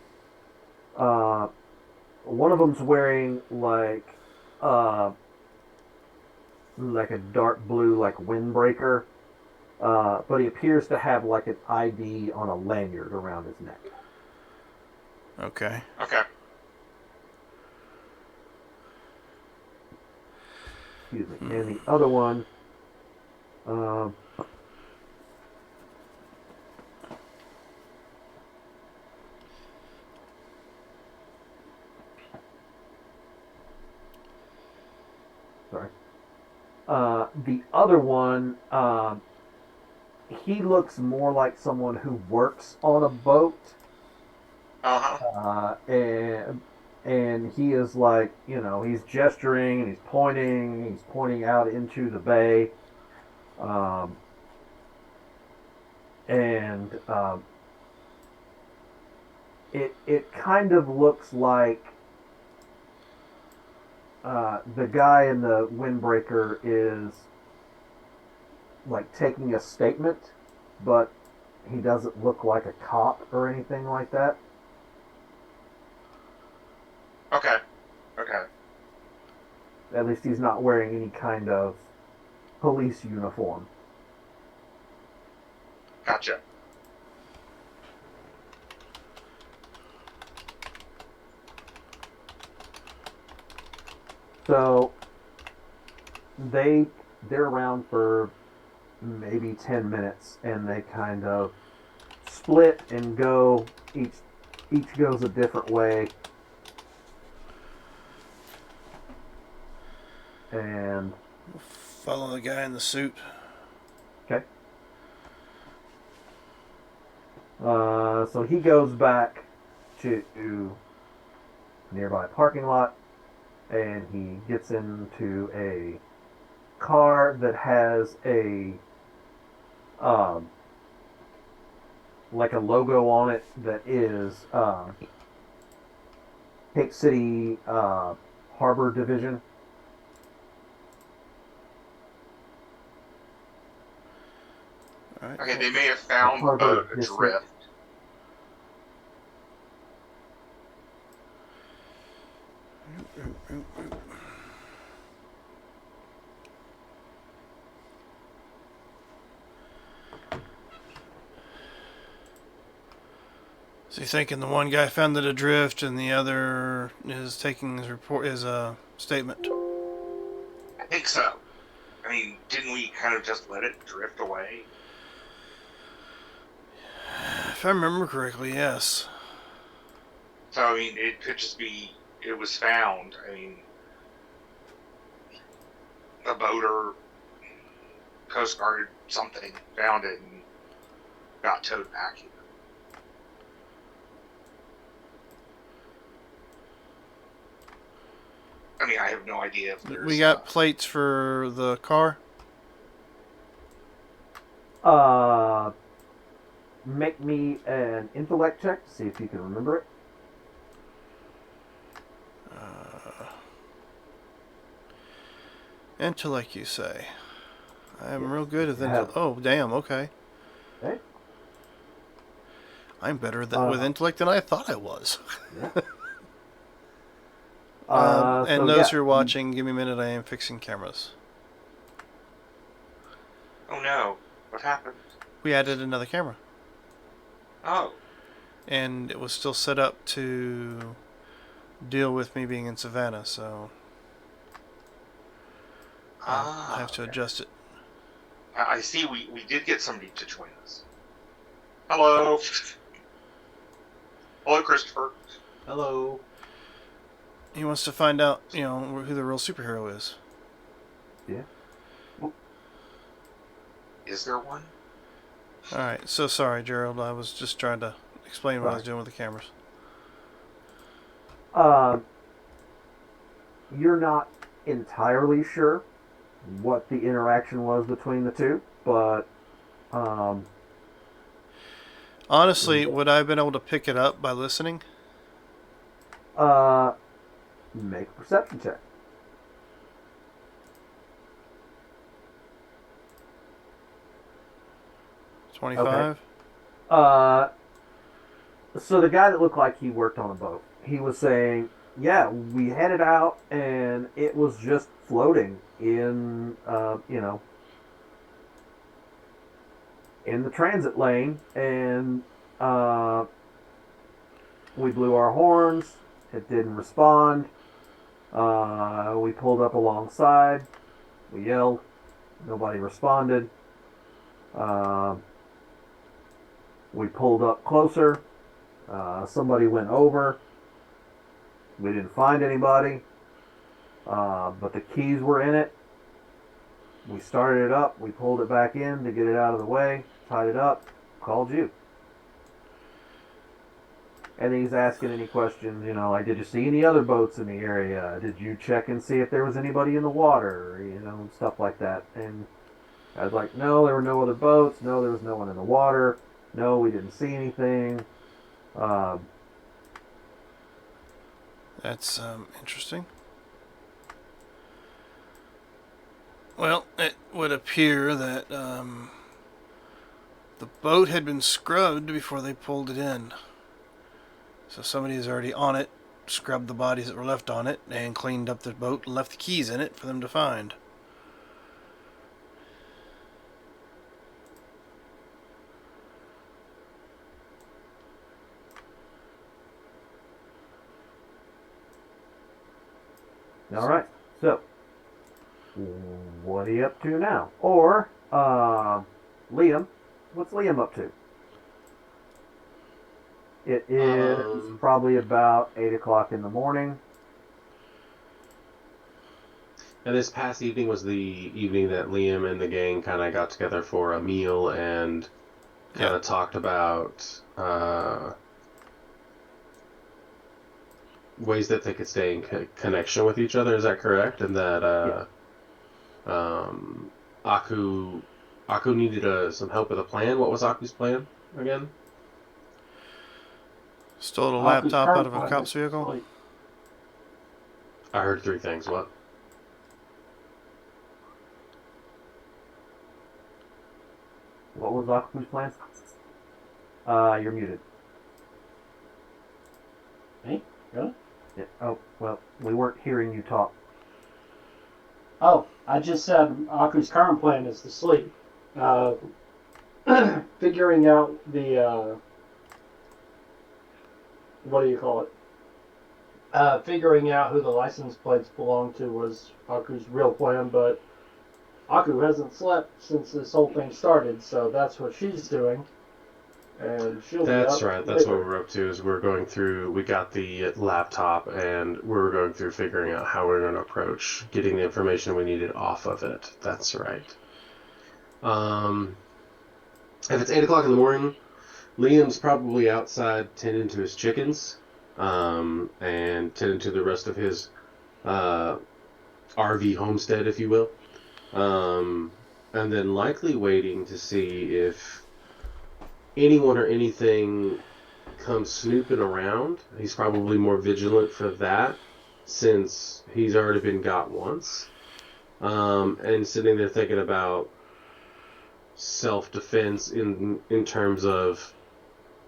uh, one of them's wearing uh, like a dark blue like windbreaker, but he appears to have like an ID on a lanyard around his neck. Okay. Okay. Excuse me. And the other one, um, sorry. The other one, he looks more like someone who works on a boat, Uh-huh. and he is like, he's gesturing and he's pointing out into the bay, um, and it kind of looks like the guy in the windbreaker is like taking a statement, but he doesn't look like a cop or anything like that. Okay. Okay. At least he's not wearing any kind of police uniform. Gotcha. So they're around for maybe 10 minutes, and they kind of split and go. Each goes a different way, and Follow the guy in the suit. okay. So he goes back to a nearby parking lot, and he gets into a car that has a like a logo on it that is Cape City Harbor Division. All right. Okay, they may have found the Harbor boat District. adrift. So you're thinking the one guy found it adrift and the other is taking his statement. I think so. I mean, didn't we kind of just let it drift away? If I remember correctly, yes. So, I mean, it could just be it was found. I mean, the boater, Coast Guard, something found it and got towed back here. I mean, I have no idea if there's... We got plates for the car. Make me an intellect check to see if you can remember it. Intellect, you say? I'm real good at have- Oh, damn. Okay. Okay. I'm better with intellect than I thought I was. Yeah. And So those yeah, who are watching, give me a minute. I am fixing cameras. Oh no. What happened? We added another camera, Oh. and it was still set up to deal with me being in Savannah, so I'll have to Okay. adjust it. I see we did get somebody to join us. Hello. Hello, Christopher. Hello. He wants to find out, who the real superhero is. yeah. Is there one? All right. So sorry, Gerald. I was just trying to explain what I was doing with the cameras. You're not entirely sure what the interaction was between the two, but Honestly, would I have been able to pick it up by listening? make a perception check. 25? So the guy that looked like he worked on a boat, he was saying, yeah, we headed out and it was just floating in, in the transit lane, and we blew our horns. It didn't respond. We pulled up alongside. We yelled. Nobody responded. We pulled up closer. Somebody went over. We didn't find anybody. But the keys were in it. We started it up. We pulled it back in to get it out of the way. Tied it up. Called you. And he's asking any questions, like, did you see any other boats in the area? Did you check and see if there was anybody in the water? Stuff like that. And I was like, no, there were no other boats. No, there was no one in the water. No, we didn't see anything. That's interesting. Well, it would appear that the boat had been scrubbed before they pulled it in. So somebody is already on it, scrubbed the bodies that were left on it, and cleaned up the boat and left the keys in it for them to find. All right. So, what are you up to now? Or, Liam, what's Liam up to? It is probably about 8 o'clock in the morning. And this past evening was the evening that Liam and the gang kind of got together for a meal and kind of talked about ways that they could stay in connection with each other. Is that correct? And that Aku needed some help with a plan. What was Aku's plan again? Stole a laptop out of a cop's vehicle? I heard three things. What? What was Aku's plan? You're muted. Me? Really? Yeah. Oh, well, we weren't hearing you talk. Oh, I just said Aku's current plan is to sleep. Figuring out the what do you call it? Figuring out who the license plates belong to was Aku's real plan, but Aku hasn't slept since this whole thing started, so that's what she's doing. And she'll That's be up right. That's later. what we're up to. Is we're going through. We got the laptop, and we're going through figuring out how we're going to approach getting the information we needed off of it. That's right. If it's 8 o'clock in the morning, Liam's probably outside tending to his chickens, and tending to the rest of his RV homestead, if you will, and then likely waiting to see if anyone or anything comes snooping around. He's probably more vigilant for that since he's already been got once. and sitting there thinking about self-defense in terms of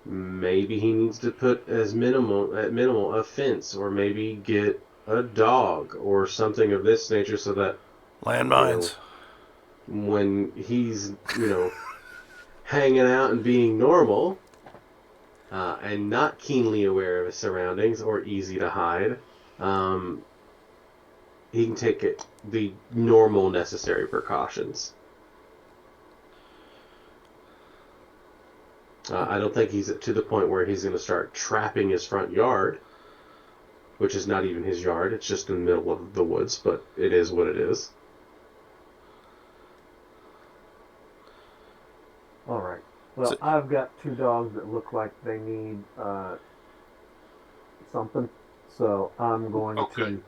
maybe he needs to put as minimal a fence, or maybe get a dog or something of this nature, so that Landmines. when he's hanging out and being normal, and not keenly aware of his surroundings or easy to hide, um, he can take the normal necessary precautions. I don't think he's to the point where he's going to start trapping his front yard, which is not even his yard. It's just in the middle of the woods, but it is what it is. All right. Well, So- I've got 2 dogs that look like they need something, so I'm going Okay. to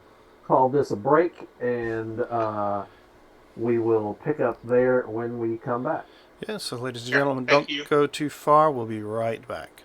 call this a break, and we will pick up there when we come back. Yeah, so ladies and Yeah, gentlemen, thank don't you. go too far. We'll be right back.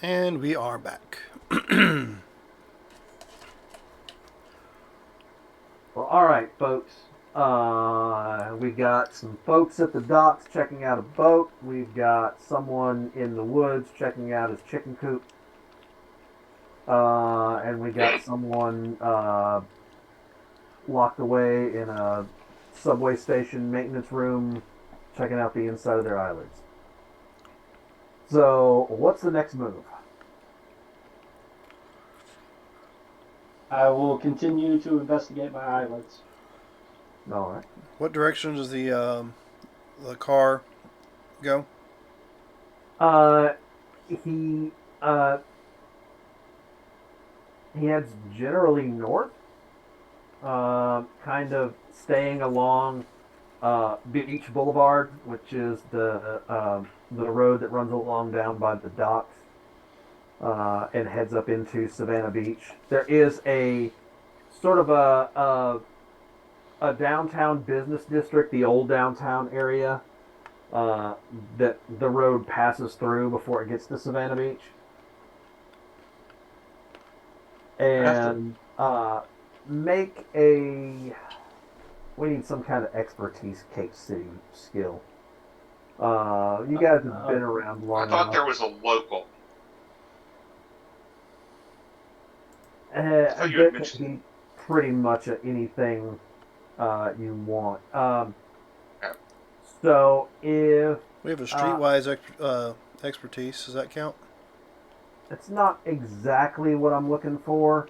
And we are back. Well, all right, folks. We got some folks at the docks checking out a boat. We've got someone in the woods checking out his chicken coop. And we got someone locked away in a subway station maintenance room checking out the inside of their eyelids. So, what's the next move? I will continue to investigate my eyelids. All right. What direction does the car go? He he heads generally north, kind of staying along Beach Boulevard, which is the road that runs along down by the docks, and heads up into Savannah Beach. There is a sort of a downtown business district, the old downtown area, that the road passes through before it gets to Savannah Beach. And make a. We need some kind of expertise Cape City skill. You guys have been around long I thought enough. there was a local. thought you There had could mentioned- be pretty much anything you want. So if We have a streetwise expertise. Does that count? it's not exactly what I'm looking for,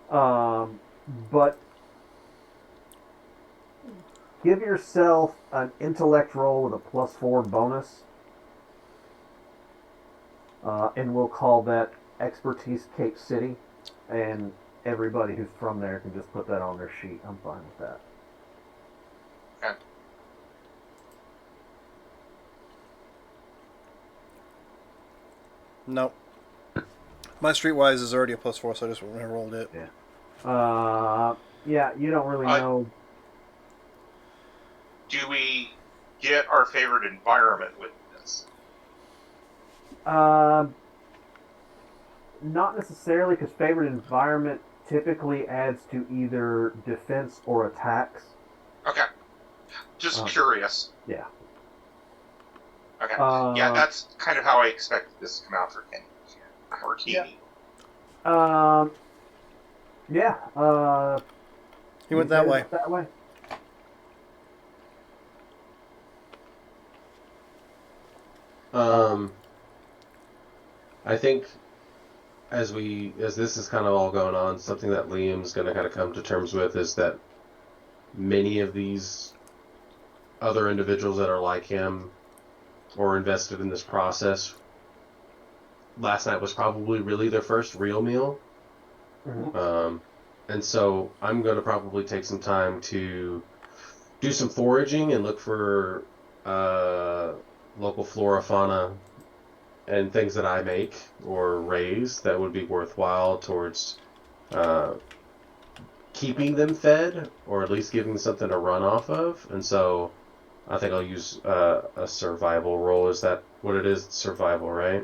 but give yourself an intellect roll with a +4 bonus, and we'll call that expertise Cape City, and everybody who's from there can just put that on their sheet. I'm fine with that. Okay. Nope. My streetwise is already a +4, so I just rolled it. Yeah, you don't really know. Do we get our favorite environment with this? Not necessarily, because favorite environment typically adds to either defense or attacks. Okay. Just curious. Yeah. Okay. Yeah, that's kind of how I expected this to come out for Kenny. Or Kiwi. Yeah. He went that way. That way. I think as this is kind of all going on, something that Liam's going to kind of come to terms with is that many of these other individuals that are like him or invested in this process, last night was probably really their first real meal. Mm-hmm. And so I'm going to probably take some time to do some foraging and look for local flora, fauna, and things that I make or raise that would be worthwhile towards keeping them fed, or at least giving them something to run off of. And so I think I'll use a survival roll. Is that what it is? Survival, right?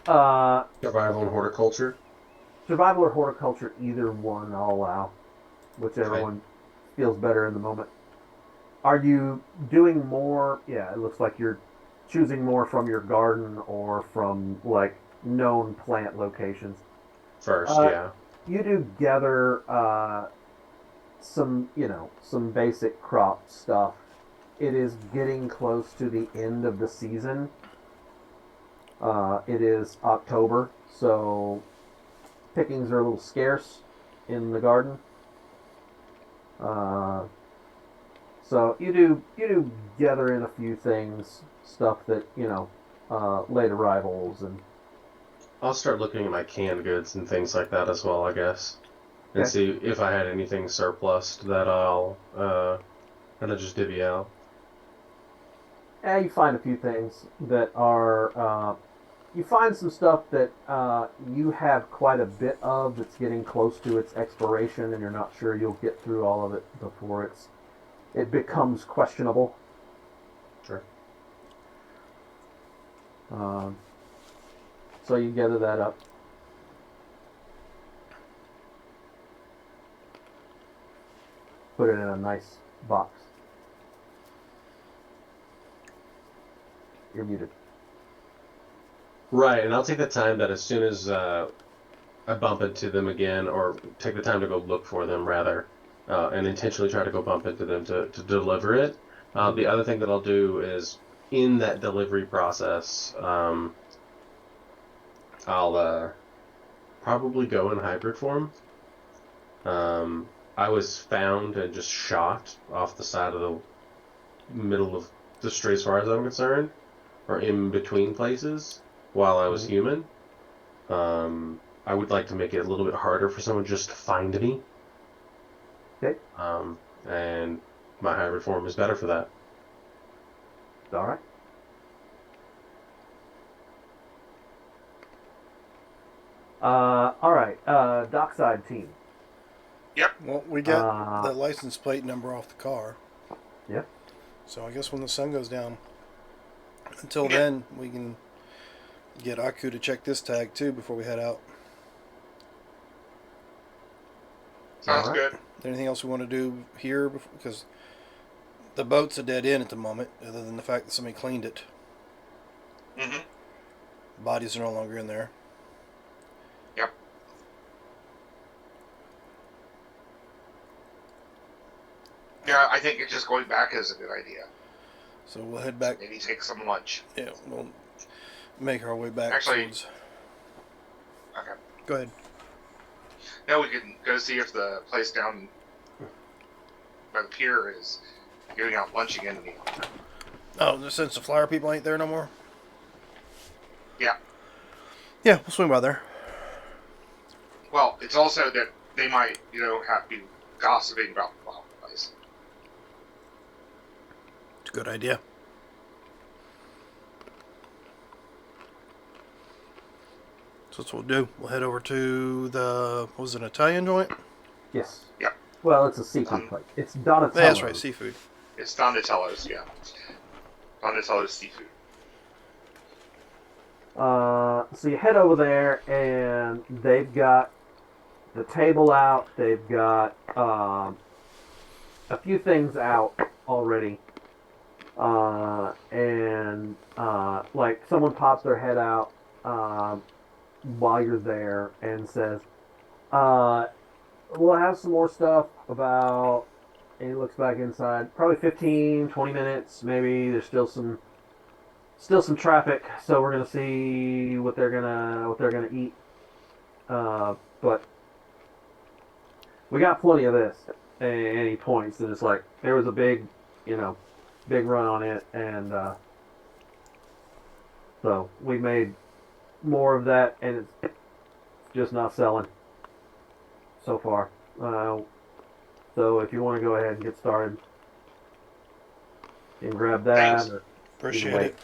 Survival and horticulture? Survival or horticulture, either one I'll allow. Whichever Okay. one feels better in the moment. Are you doing more? Yeah, it looks like you're choosing more from your garden or from, like, known plant locations. First, Uh, yeah. You do gather some basic crop stuff. It is getting close to the end of the season. It is October, so pickings are a little scarce in the garden. So you do gather in a few things, stuff that late arrivals and. I'll start looking at my canned goods and things like that as well, I guess. And Okay. see if I had anything surplus that I'll kind of just divvy out. You find a few things that are. You find some stuff that you have quite a bit of that's getting close to its expiration, and you're not sure you'll get through all of it before it becomes questionable. Sure. So you gather that up. Put it in a nice box. You're muted. Right, and I'll take the time that as soon as I bump into them again, or take the time to go look for them, rather, and intentionally try to go bump into them to deliver it. The other thing that I'll do is, in that delivery process, I'll probably go in hybrid form. I was found and just shot off the side of the middle of the street, as far as I'm concerned, or in between places, while I was human. I would like to make it a little bit harder for someone just to find me. Okay. And my hybrid form is better for that. All right. All right. Dockside team. Well, we got the license plate number off the car. Yep. So I guess when the sun goes down, until then, we can get Aku to check this tag too before we head out. Sounds All right. good. Anything else we want to do here? Because the boat's a dead end at the moment, other than the fact that somebody cleaned it. Mm-hmm. Bodies are no longer in there. Yep. Yeah, I think just going back is a good idea. So we'll head back. Maybe take some lunch. Yeah, we'll make our way back. Actually- towards... Okay. Go ahead. Now we can go see if the place down by the pier is giving out lunch again to me. Oh, since the flyer people ain't there no more? Yeah. Yeah, we'll swing by there. Well, it's also that they might, have to be gossiping about the place. It's a good idea. So that's what we'll do. We'll head over to the, what was it, an Italian joint? Yes. Yep. Well, it's a seafood place. It's Donatello. Yeah, that's right, seafood. It's Donatello's, yeah. Donatello's seafood. So you head over there, and they've got the table out. They've got a few things out already. And like someone pops their head out while you're there and says, we'll have some more stuff about, and he looks back inside, probably 15, 20 minutes, maybe. There's still some traffic, so we're gonna see what they're gonna eat. But we got plenty of this. And he points, and it's like there was a big run on it, and so we made more of that, and it's just not selling so far. So if you want to go ahead and get started, you can grab that. Thanks. Or Appreciate wait. it.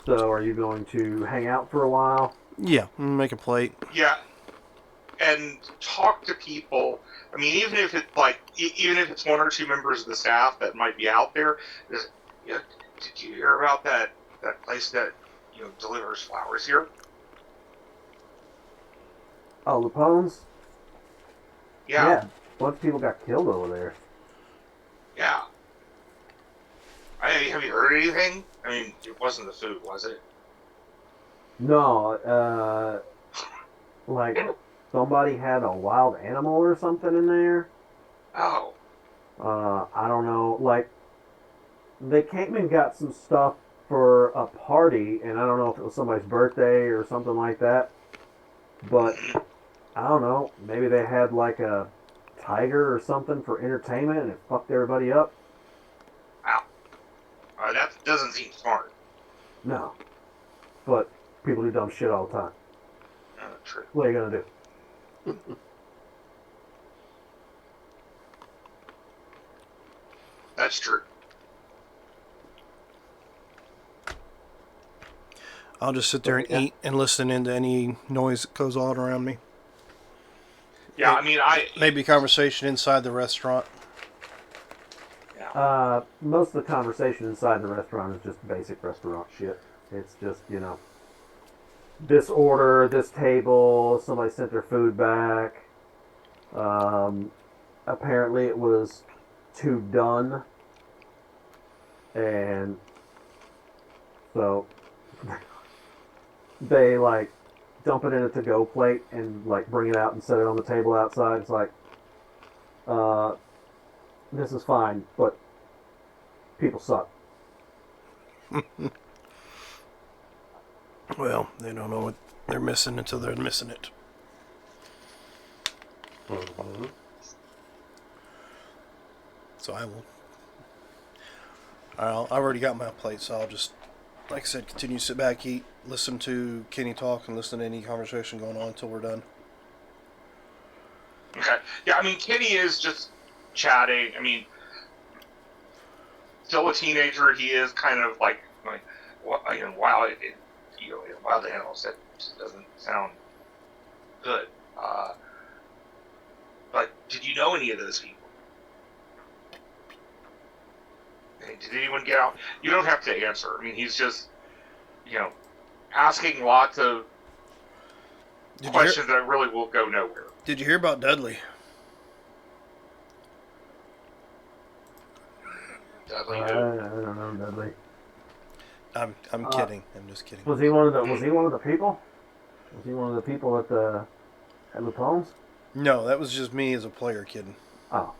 So are you going to hang out for a while? Yeah, make a plate. Yeah. And talk to people. I mean, even if it's one or two members of the staff that might be out there, did you hear about that place that delivers flowers here? Oh, Lupone's? Yeah. A bunch of people got killed over there. Yeah. Have you heard anything? I mean, it wasn't the food, was it? No, like somebody had a wild animal or something in there. Oh. I don't know. Like, they came and got some stuff for a party, and I don't know if it was somebody's birthday or something like that. But I don't know. Maybe they had like a tiger or something for entertainment, and it fucked everybody up. Wow. That doesn't seem smart. No, but people do dumb shit all the time. True. What are you gonna do? That's true. I'll just sit there and eat and listen into any noise that goes on around me. Yeah, I mean, Maybe conversation inside the restaurant. Most of the conversation inside the restaurant is just basic restaurant shit. It's just, this order, this table, somebody sent their food back. Apparently it was too done. And so they like dump it in a to-go plate and like bring it out and set it on the table outside. It's like, this is fine, but people suck. Well, they don't know what they're missing until they're missing it. Mm-hmm. So I've already got my plate, so I'll just, like I said, continue to sit back, eat, listen to Kenny talk, and listen to any conversation going on until we're done. Okay. Yeah, I mean, Kenny is just chatting. I mean, still a teenager. He is kind of like wow, wild animals. That just doesn't sound good. But did you know any of those people? Did anyone get out? You don't have to answer. I mean, he's just, asking lots of questions that really will go nowhere. Did you hear about Dudley? Dudley, I don't know, Dudley. I'm kidding. I'm just kidding. Was he one of the people? Was he one of the people at Lapone's? No, that was just me as a player kidding. Oh.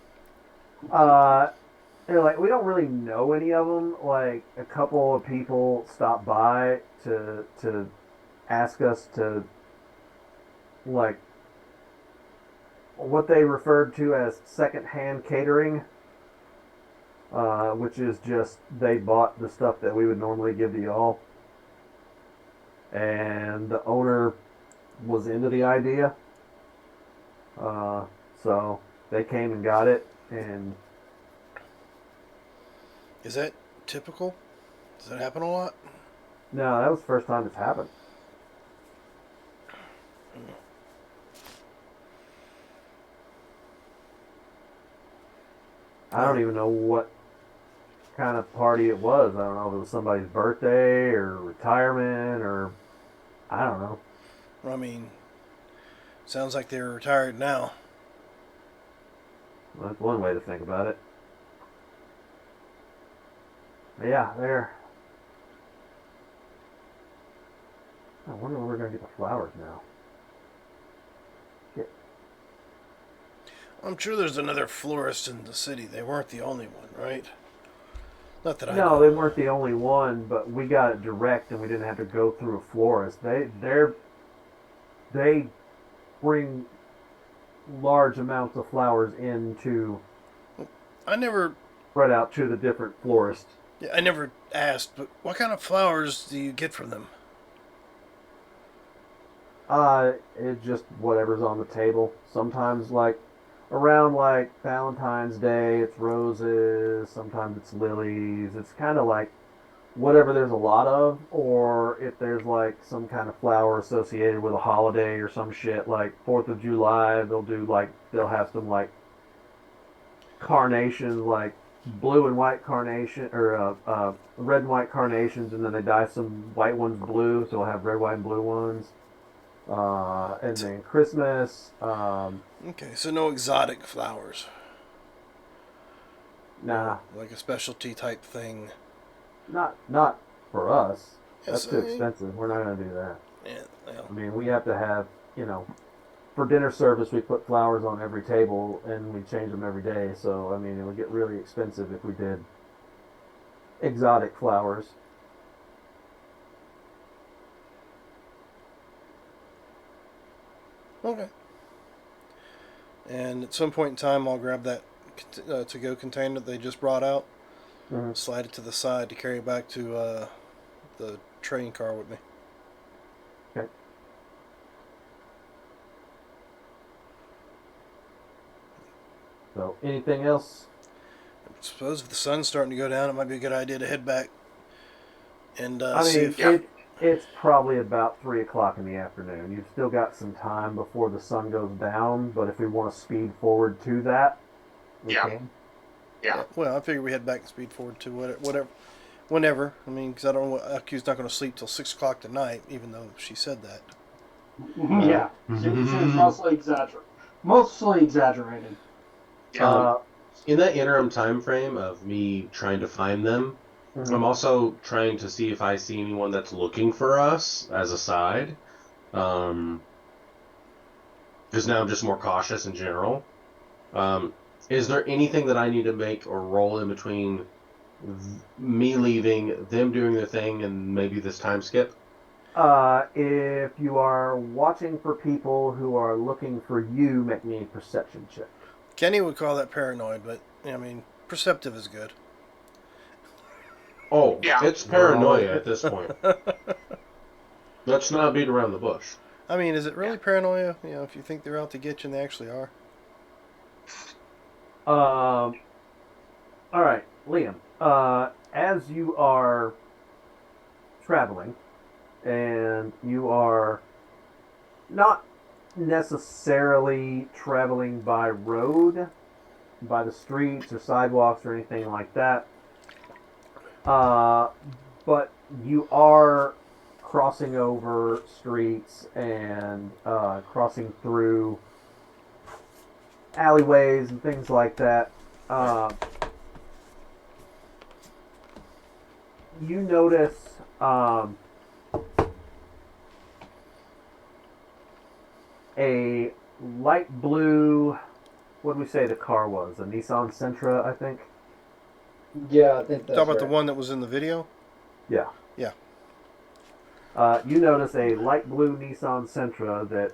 They're like, we don't really know any of them. Like, a couple of people stopped by to ask us to, like, what they referred to as second-hand catering, which is just they bought the stuff that we would normally give to y'all. And the owner was into the idea. So they came and got it, and... Is that typical? Does that happen a lot? No, that was the first time it's happened. I don't even know what kind of party it was. I don't know if it was somebody's birthday or retirement or... I don't know. I mean, sounds like they're retired now. Well, that's one way to think about it. But yeah, there. I wonder where we're going to get the flowers now. Shit. I'm sure there's another florist in the city. They weren't the only one, right? Not that I No, know. they weren't the only one, but we got it direct and we didn't have to go through a florist. They bring large amounts of flowers into I never spread out to the different florists. Yeah, I never asked, but what kind of flowers do you get from them? It's just whatever's on the table. Sometimes, like, around, like, Valentine's Day, it's roses. Sometimes it's lilies. It's kind of like whatever there's a lot of, or if there's, like, some kind of flower associated with a holiday or some shit, like 4th of July, they'll have some, like, carnations, like, blue and white carnation, or red and white carnations, and then they dye some white ones blue, so we'll have red, white, and blue ones. And then Christmas. Okay, so no exotic flowers. Nah, Like a specialty type thing. not for us. Yes, That's too expensive. We're not gonna do that. Yeah, well, I mean, we have to have, for dinner service, we put flowers on every table and we change them every day. So, I mean, it would get really expensive if we did exotic flowers. okay. And at some point in time, I'll grab that to-go container that they just brought out, Mhm. slide it to the side to carry back to the train car with me. Okay. So, anything else? I suppose if the sun's starting to go down, it might be a good idea to head back and I see mean, if... it's probably about 3 o'clock in the afternoon. You've still got some time before the sun goes down, but if we want to speed forward to that, we Yeah. can. Yeah. Well, I figure we head back and speed forward to whenever. I mean, because I don't know what Aku's not going to sleep till 6 o'clock tonight, even though she said that. Yeah, she was mostly exaggerated. Yeah. In that interim time frame of me trying to find them, I'm also trying to see if I see anyone that's looking for us as a side. Because now I'm just more cautious in general. Is there anything that I need to make or roll in between me leaving, them doing their thing, and maybe this time skip? If you are watching for people who are looking for you, make me a perception check. Kenny would call that paranoid, but I mean, perceptive is good. Oh, Yeah. it's paranoia at this point. Let's not beat around the bush. I mean, is it really paranoia? You know, if you think they're out to get you and they actually are. All right, Liam. As you are traveling, and you are not necessarily traveling by road, by the streets or sidewalks or anything like that, but you are crossing over streets and crossing through alleyways and things like that. You notice a light blue. What did we say the car was? A Nissan Sentra, I think. Yeah, I think that's Talk about the right. one that was in the video? Yeah. Yeah. You notice a light blue Nissan Sentra that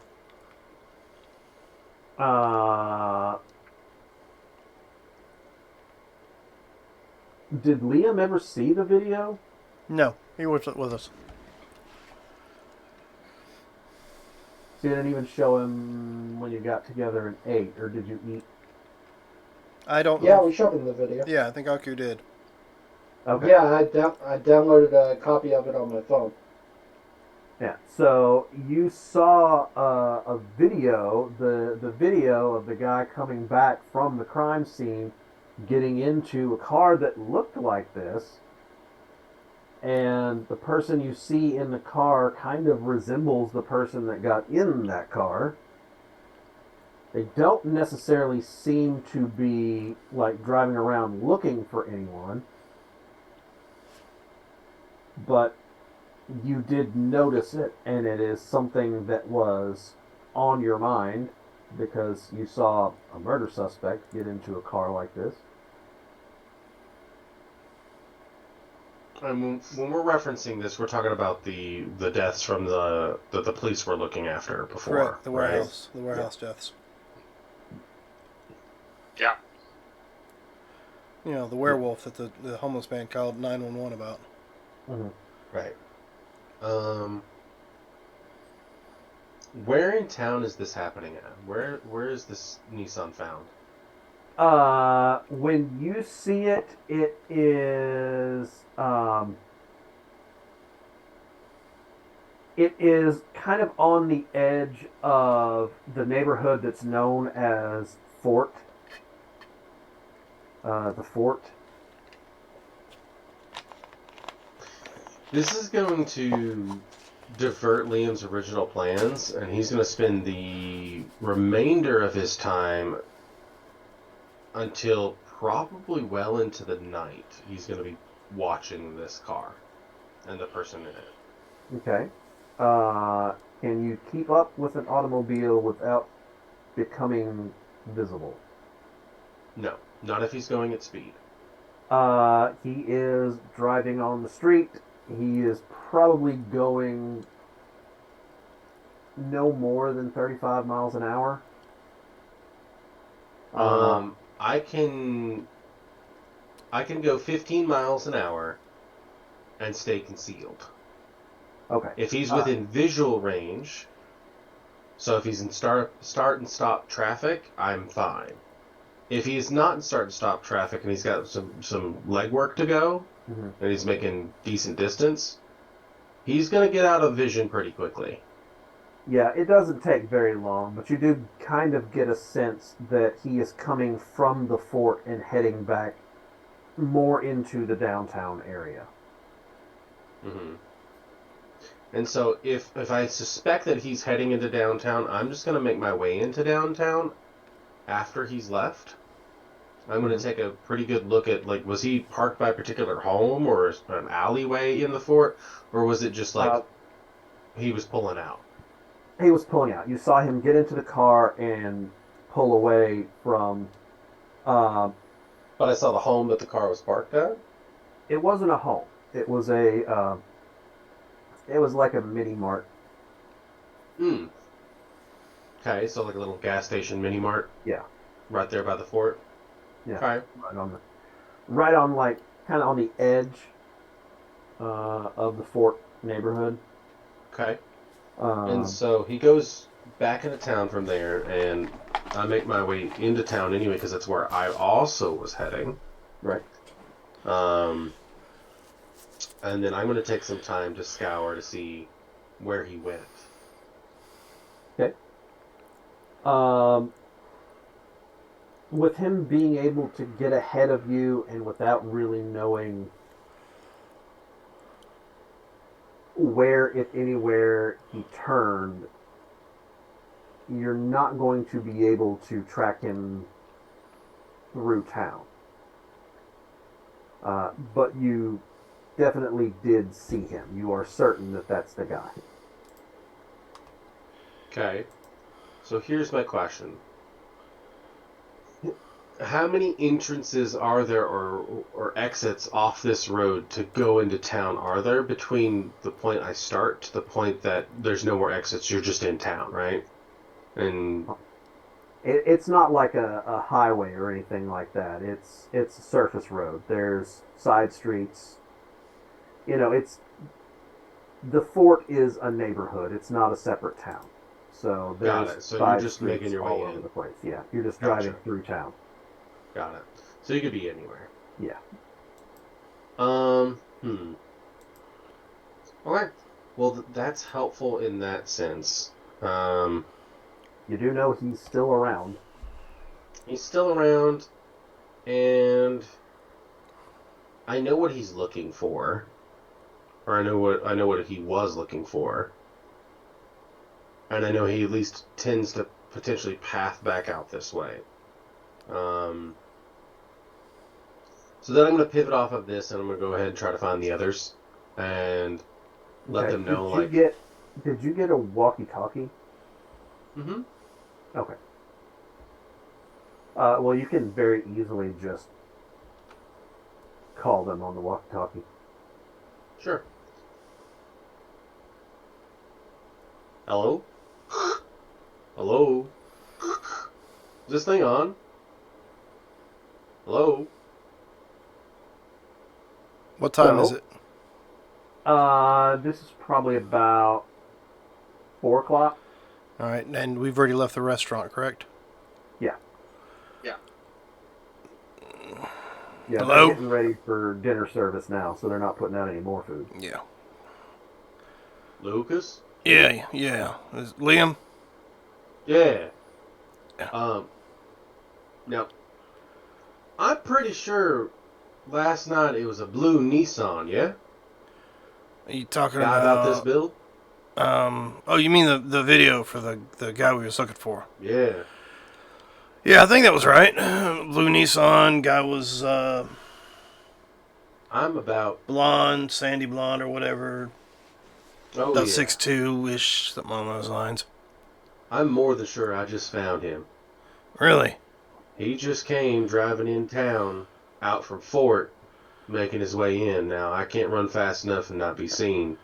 did Liam ever see the video? No, he was with us. So you didn't even show him when you got together and ate, or did you eat? I don't Yeah, know. we showed him the video. Yeah, I think Aku did. Okay. Yeah, I downloaded a copy of it on my phone. Yeah. So you saw a video, the video of the guy coming back from the crime scene, getting into a car that looked like this, and the person you see in the car kind of resembles the person that got in that car. They don't necessarily seem to be like driving around looking for anyone, but you did notice it, and it is something that was on your mind because you saw a murder suspect get into a car like this. And when we're referencing this, we're talking about the deaths from the police were looking after before. Correct. The right? warehouse. The warehouse deaths. Yeah. You know, the werewolf that the homeless man called 911 about. Mm-hmm. Right. Where in town is this happening at? Where is this Nissan found? When you see it, it is kind of on the edge of the neighborhood that's known as Fort. The Fort. This is going to divert Liam's original plans, and he's going to spend the remainder of his time until probably well into the night. He's going to be watching this car and the person in it. Okay. Can you keep up with an automobile without becoming visible? No, not if he's going at speed. He is driving on the street. He is probably going no more than 35 miles an hour. I can go 15 miles an hour and stay concealed. Okay. If he's within visual range, so if he's in start and stop traffic, I'm fine. If he's not in start and stop traffic and he's got some legwork to go, Mm-hmm. and he's making decent distance, he's going to get out of vision pretty quickly. Yeah, it doesn't take very long, but you do kind of get a sense that he is coming from the fort and heading back more into the downtown area. Hmm. And so if I suspect that he's heading into downtown, I'm just going to make my way into downtown after he's left. I'm going to take a pretty good look at, like, was he parked by a particular home or an alleyway in the fort? Or was it just like Uh, he was pulling out? he was pulling out. You saw him get into the car and pull away from. Uh, But I saw the home that the car was parked at? it wasn't a home. It was a. It was like a mini mart. Hmm. Okay, so like a little gas station mini mart Yeah, right there by the fort. yeah, Okay. right on like kind of on the edge of the fort neighborhood. Okay. And Um, so he goes back into town from there, and I make my way into town anyway because that's where I also was heading. right. Um, and then I'm going to take some time to scour to see where he went. Okay. Um, with him being able to get ahead of you and without really knowing where, if anywhere, he turned, you're not going to be able to track him through town. But you definitely did see him. You are certain that that's the guy. Okay. So here's my question. How many entrances are there or exits off this road to go into town are there between the point I start to the point that there's no more exits, you're just in town, right? And It's not like a highway or anything like that. It's a surface road. There's side streets. You know, it's the fort is a neighborhood. It's not a separate town. So got there's it. So you're side just making streets your all way over in. the place. Yeah, you're just driving Gotcha. through town. Got it. So you could be anywhere. Yeah. Hmm. Okay. Well, that's helpful in that sense. Um, You do know he's still around. he's still around, and I know what he's looking for, or I know what he was looking for, and I know he at least tends to potentially path back out this way. Um, so then I'm going to pivot off of this, and I'm going to go ahead and try to find the others, and let Okay. them know, like, Did you get a walkie-talkie? mm-hmm, Okay. Well, you can very easily just call them on the walkie-talkie. sure. Hello? Hello? Is this thing on? Hello? What time So, is it? This is probably about 4 o'clock. All right, and we've already left the restaurant, correct? Yeah. Yeah. Yeah, Hello? they're getting ready for dinner service now, so they're not putting out any more food. Yeah. Lucas? Yeah, yeah. Is Liam? Yeah. Yeah. Now, I'm pretty sure last night it was a blue Nissan, yeah? Are you talking Guy about this build? oh, you mean the video for the guy we was looking for? Yeah. Yeah, I think that was right. Blue Nissan guy was I'm about, blonde, sandy blonde or whatever, oh about yeah. 6'2" ish, something along those lines. I'm more than sure I just found him. Really? He just came driving in town, out from Fort, making his way in. Now, I can't run fast enough and not be seen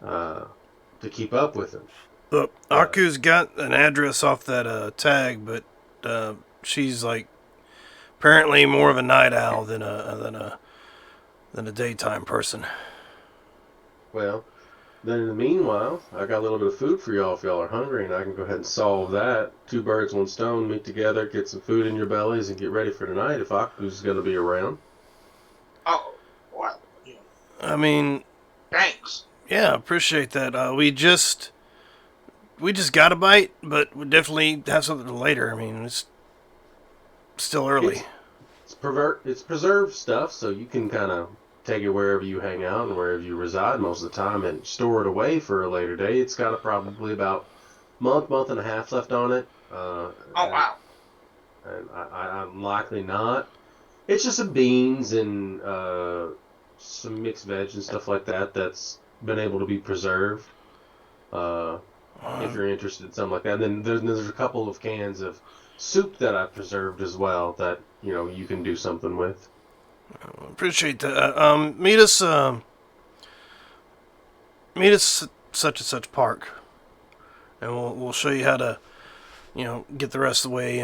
to keep up with him. Look, Aku's got an address off that tag, but she's like apparently more of a night owl than a daytime person. Well, then in the meanwhile, I got a little bit of food for y'all if y'all are hungry, and I can go ahead and solve that. 2 birds, 1 stone, meet together, get some food in your bellies, and get ready for tonight if Aku's going to be around. Oh, well, yeah. I mean, Thanks. yeah, appreciate that. We just we just got a bite, but we definitely have something later. I mean, it's still early. It's preserved stuff, so you can kind of take it wherever you hang out and wherever you reside most of the time, and store it away for a later day. It's got probably about month and a half left on it. Oh wow. And I'm likely not. It's just some beans and some mixed veg and stuff like that that's been able to be preserved. If you're interested in something like that. And then there's a couple of cans of soup that I've preserved as well that you can do something with. Appreciate that. Meet us such and such park, and we'll show you how to get the rest of the way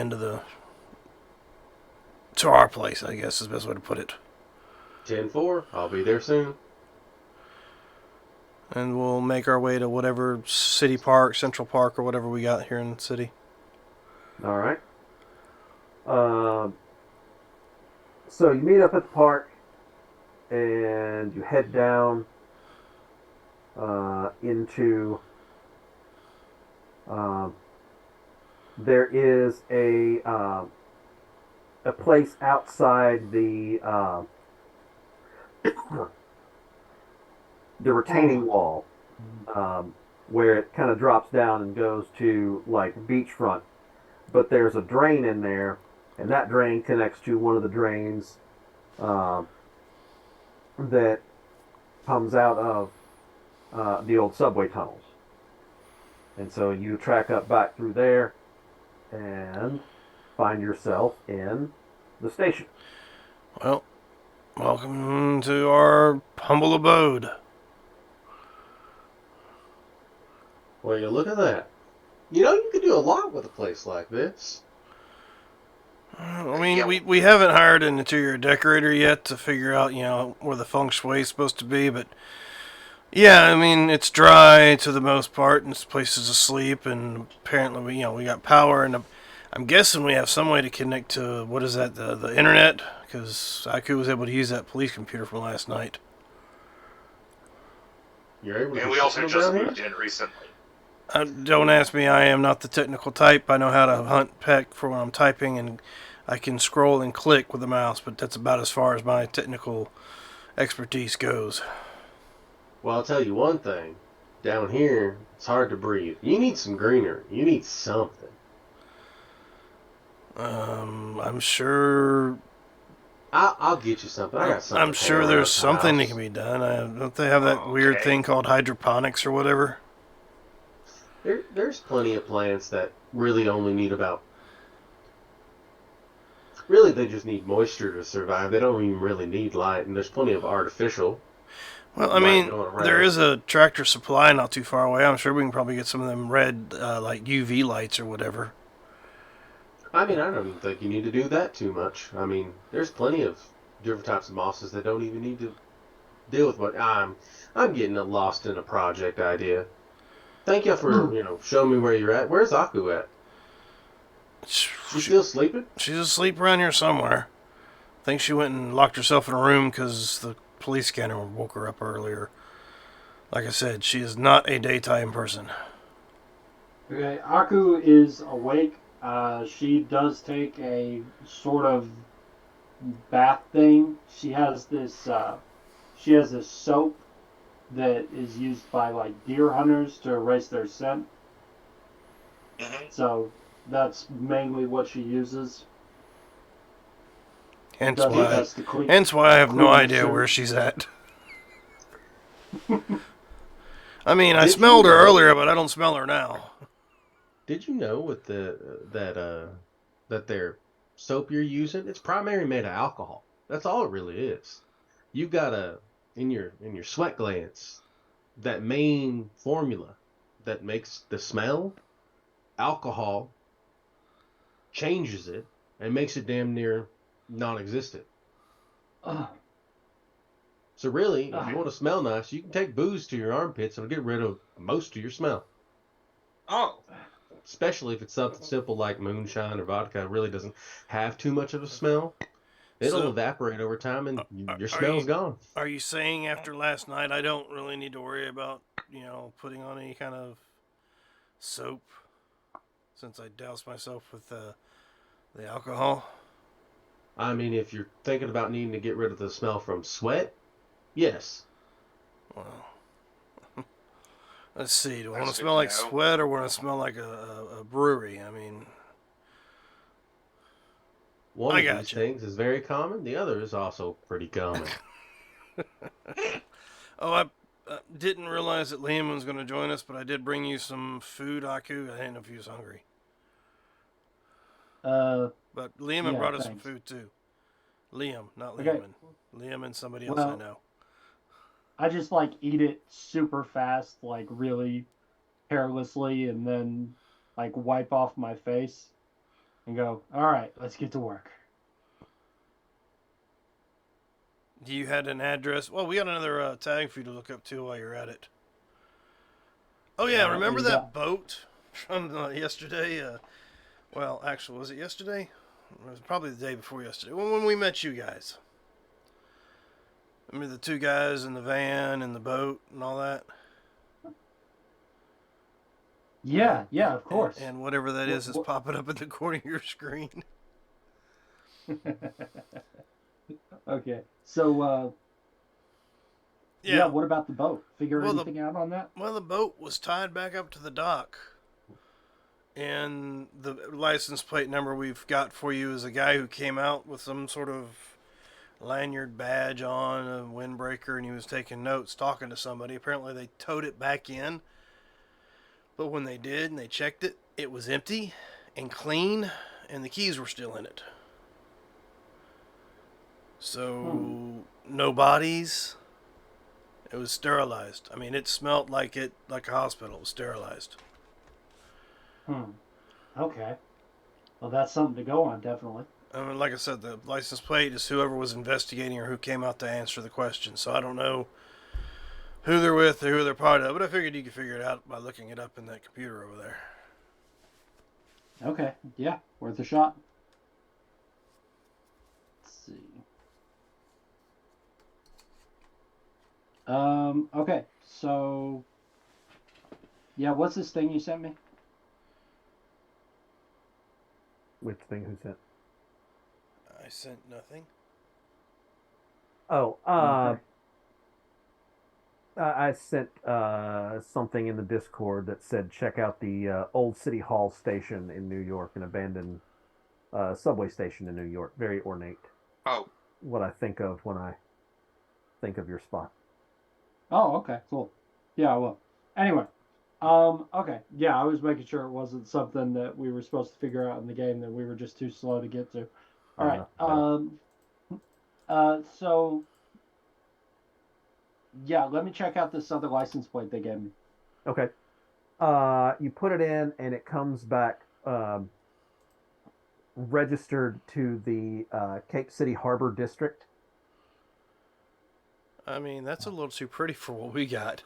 to our place. I guess is the best way to put it. 10-4. I'll be there soon. And we'll make our way to whatever city park, Central Park, or whatever we got here in the city. All right. So you meet up at the park, and you head down into. There is a place outside the retaining wall, where it kind of drops down and goes to like beachfront. But there's a drain in there, and that drain connects to one of the drains that comes out of the old subway tunnels. And so you track up back through there and find yourself in the station. Well, welcome to our humble abode. Well, you look at that. You could do a lot with a place like this. I mean, we haven't hired an interior decorator yet to figure out, where the feng shui is supposed to be, but yeah, I mean, it's dry to the most part, and this place is asleep, and apparently we got power, and I'm guessing we have some way to connect to, what is that, the internet, because Aku was able to use that police computer from last night. You're able to And we also just moved in recently. Don't ask me, I am not the technical type. I know how to hunt peck for when I'm typing, and I can scroll and click with the mouse, but that's about as far as my technical expertise goes. Well, I'll tell you one thing. Down here, it's hard to breathe. You need some greenery. You need something. I'm sure. I'll get you something. I got something. I'm sure there's something that can be done. Don't they have that weird thing called hydroponics or whatever? There's plenty of plants that really only need about. Really, they just need moisture to survive. They don't even really need light, and there's plenty of artificial. Well, I mean, there is a Tractor Supply not too far away. I'm sure we can probably get some of them red, like UV lights or whatever. I mean, I don't even think you need to do that too much. I mean, there's plenty of different types of mosses that don't even need to deal with what I'm getting lost in a project idea. Thank you for, showing me where you're at. Where's Aku at? She's still sleeping? She's asleep around here somewhere. I think she went and locked herself in a room because the police scanner woke her up earlier. Like I said, she is not a daytime person. Okay, Aku is awake. She does take a sort of bath thing. She has this soap that is used by like deer hunters to erase their scent. Mm-hmm. So that's mainly what she uses. Hence why I have no idea where she's at. I mean, I smelled her earlier, but I don't smell her now. Did you know with that their soap you're using, it's primarily made of alcohol. That's all it really is. You've got in your sweat glands, that main formula that makes the smell, alcohol changes it and makes it damn near non-existent. So really, if you want to smell nice, you can take booze to your armpits and it'll get rid of most of your smell. Oh. Especially if it's something simple like moonshine or vodka. It really doesn't have too much of a smell. It'll evaporate over time and your smell's gone. Are you saying after last night I don't really need to worry about, putting on any kind of soap since I doused myself with the alcohol. I mean, if you're thinking about needing to get rid of the smell from sweat, yes. Well, let's see. Do I want That's to good smell to like know. sweat or want to smell like a brewery? I mean, One I of these got you. things is very common. The other is also pretty common. Oh, I didn't realize that Liam was going to join us, but I did bring you some food, Aku. I didn't know if he was hungry. Uh, But Liam had yeah, brought us some thanks. food too. Liam, not Okay. Liam. Liam and somebody else I Well, know. I just like eat it super fast, like really carelessly, and then like wipe off my face and go, all right, let's get to work. You had an address. Well, we got another tag for you to look up too while you're at it. Oh All yeah, right, what do remember you that got? boat from yesterday? Well, actually, was it yesterday? It was probably the day before yesterday. When we met you guys. Remember the two guys in the van and the boat and all that? Yeah, yeah, of And, course. and whatever that What, is what? popping up in the corner of your screen. Okay, so yeah, Yeah. what about the boat? Figure Well, anything out on that? the boat was tied back up to the dock, and the license plate number we've got for you is a guy who came out with some sort of lanyard badge on, a windbreaker, and he was taking notes, talking to somebody. Apparently, they towed it back in, but when they did and they checked it, it was empty and clean, and the keys were still in it. Hmm. So no bodies. It was sterilized. I mean, it smelled like like a hospital. It was sterilized. Hmm. Okay. Well, that's something to go on, definitely. I mean, like I said, the license plate is whoever was investigating or who came out to answer the question. So I don't know who they're with or who they're part of, but I figured you could figure it out by looking it up in that computer over there. Okay. Yeah, worth a shot. Let's see. Okay. So, yeah, what's this thing you sent me? Which thing? Who sent? I sent nothing. Oh, Okay. I sent something in the Discord that said check out the old City Hall station in New York, an abandoned subway station in New York. Very ornate. Oh, What I think of when I think of your spot. Oh, okay, cool. Yeah, I will. Anyway, okay. Yeah, I was making sure it wasn't something that we were supposed to figure out in the game that we were just too slow to get to. All Oh, right. no, I don't. So yeah, let me check out this other license plate they gave me. Okay. You put it in, and it comes back registered to the Cape City Harbor District. I mean, that's a little too pretty for what we got.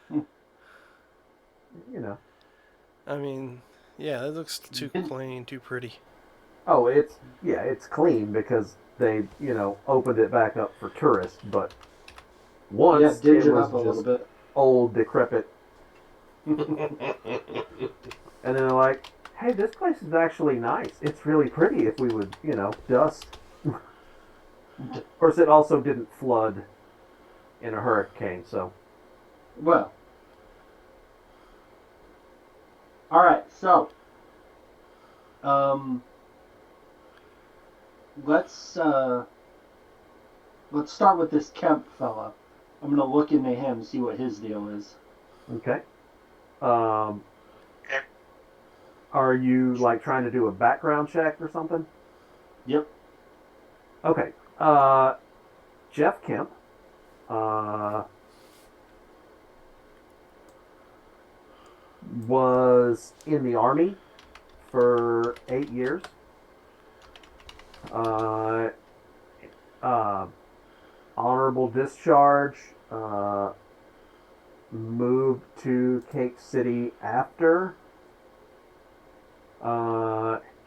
Hmm. You know. I mean, yeah, it looks too Did, clean, too pretty. Oh, it's clean because they opened it back up for tourists, but yeah, once dinge it it was up a little just bit. old, decrepit, Well, and then they're like, "Hey, this place is actually nice. It's really pretty if we would, dust." Of course, it also didn't flood in a hurricane, so Well, all right. So, um, let's uh, let's start with this Kemp fella. I'm gonna look into him, see what his deal is. okay. Um, okay. are you like trying to do a background check or something? Yep. Okay. Jeff Kemp. Uh, was in the army for 8 years. Uh, uh, honorable discharge. Moved to Cape City after.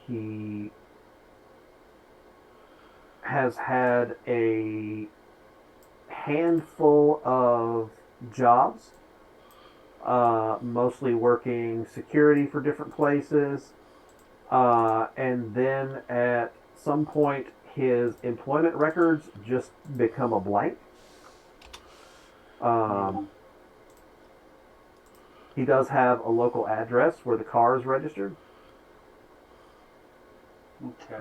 He has had a handful of jobs. mostly working security for different places. And then at some point, his employment records just become a blank. He does have a local address where the car is registered. Okay.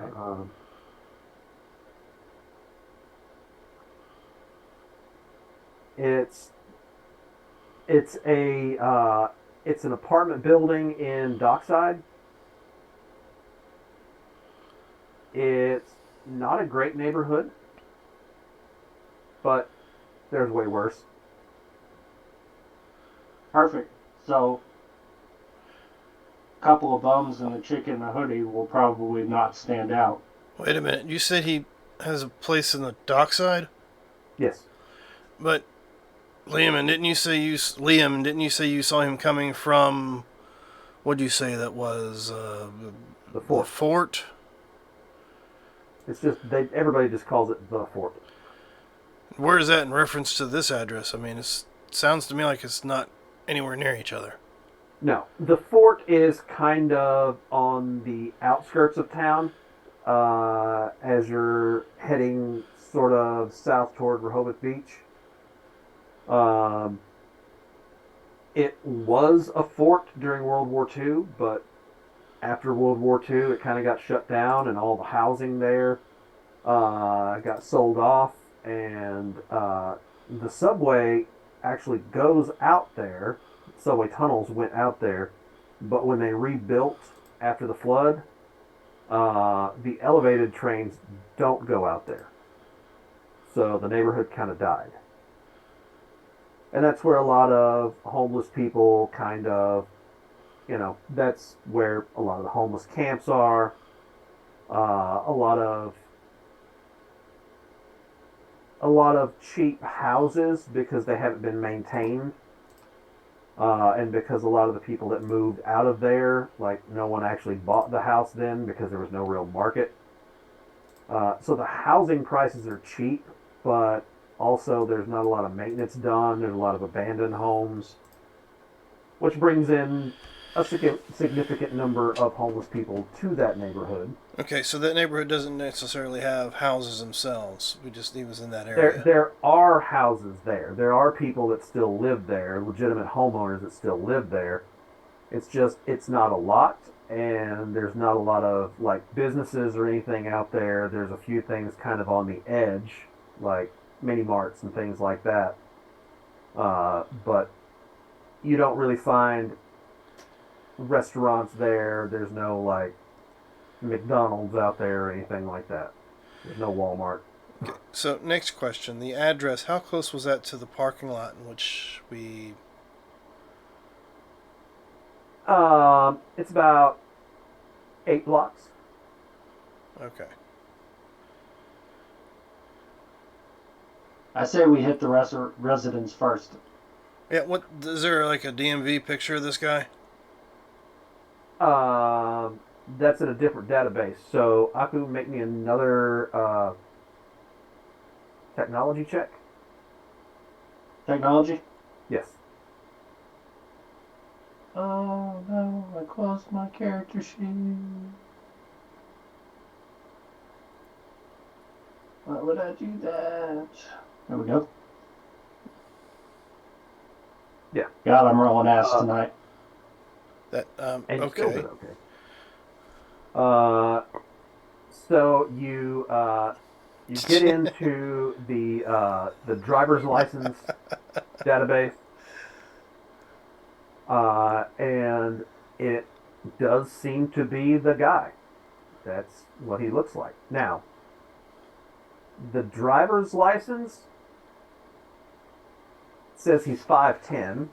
It's it's a it's an apartment building in Dockside. It's not a great neighborhood, but there's way worse. Perfect. So, a couple of bums and a chick in a hoodie will probably not stand out. Wait a minute. You said he has a place in the dockside? Yes. But Liam, didn't you say you saw him coming from? What do you say that was? The fort. The fort. It's just everybody just calls it the fort. Where is that in reference to this address? I mean, it sounds to me like it's not anywhere near each other. No, the fort is kind of on the outskirts of town. As you're heading sort of south toward Rehoboth Beach. It was a fort during World War II, but after World War II, it kind of got shut down, and all the housing there got sold off, and the subway actually goes out there. Subway tunnels went out there, but when they rebuilt after the flood, the elevated trains don't go out there. So the neighborhood kind of died. And that's where a lot of homeless people kind of, that's where a lot of the homeless camps are. A lot of cheap houses because they haven't been maintained. And because a lot of the people that moved out of there, like no one actually bought the house then because there was no real market. So the housing prices are cheap, but also there's not a lot of maintenance done. There's a lot of abandoned homes, which brings in a significant number of homeless people to that neighborhood. Okay, so that neighborhood doesn't necessarily have houses themselves. He was in that There, area. there are houses there. There are people that still live there, legitimate homeowners that still live there. It's just, it's not a lot, and there's not a lot of, like, businesses or anything out there. There's a few things kind of on the edge, like mini marts and things like that. But you don't really find restaurants there. There's no, like, McDonald's out there or anything like that. There's no Walmart. Okay, so next question: the address. How close was that to the parking lot in which we? It's about 8 blocks. Okay. I say we hit the residents first. Yeah. What is there like a DMV picture of this guy? That's in a different database. So Aku, make me another technology check. Technology? Yes. Oh no, I closed my character sheet. Why would I do that? There we go. Yeah. God, I'm rolling ass tonight. That And you still okay. did okay. So you get into the driver's license database, and it does seem to be the guy. That's what he looks like. Now, the driver's license says he's 5'10"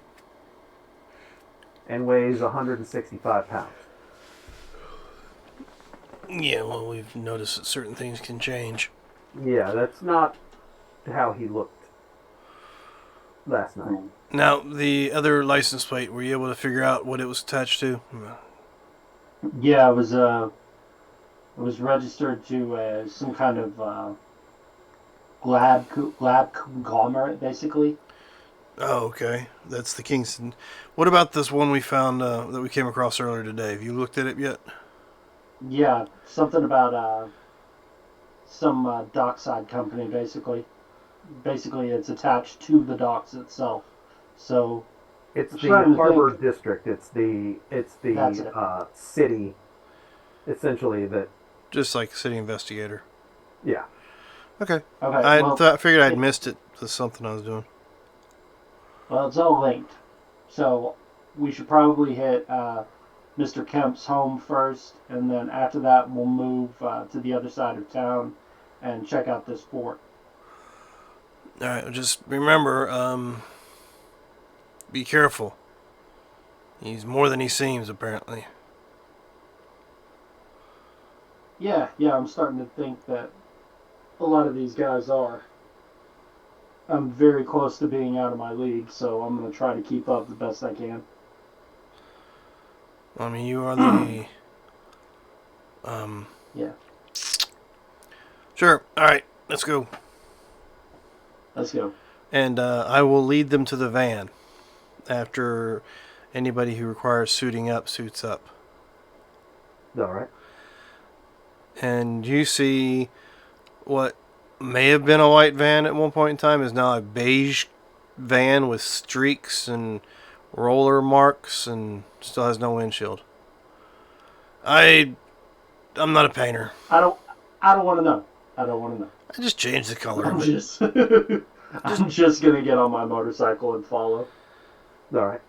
and weighs 165 pounds. Yeah. Well, we've noticed that certain things can change. Yeah, that's not how he looked last night. Now, the other license plate. Were you able to figure out what it was attached to? Yeah, it was registered to some kind of lab conglomerate, basically. Oh, okay. That's the Kingston. What about this one we found that we came across earlier today? Have you looked at it yet? Yeah, something about some dockside company, basically. Basically, it's attached to the docks itself. So It's I'm the trying to harbor think. district. It's That's the it. city, essentially. That Just like city investigator. yeah. Okay. Okay, I well, thought figured I'd it, missed it. With something I was doing. well, it's all linked. So we should probably hit Mr. Kemp's home first, and then after that, we'll move to the other side of town and check out this fort. All right. Just remember, be careful. He's more than he seems, apparently. Yeah, yeah, I'm starting to think that a lot of these guys are. I'm very close to being out of my league, so I'm going to try to keep up the best I can. I mean, you are the. Um. Yeah, Sure. All right. Let's go. let's go. And I will lead them to the van after anybody who requires suiting up suits up. All right. And you see what may have been a white van at one point in time is now a beige van with streaks and roller marks and still has no windshield. I'm not a painter. I don't want to know. I don't want to know. I just changed the color I'm of it. just, I'm just gonna get on my motorcycle and follow. All right.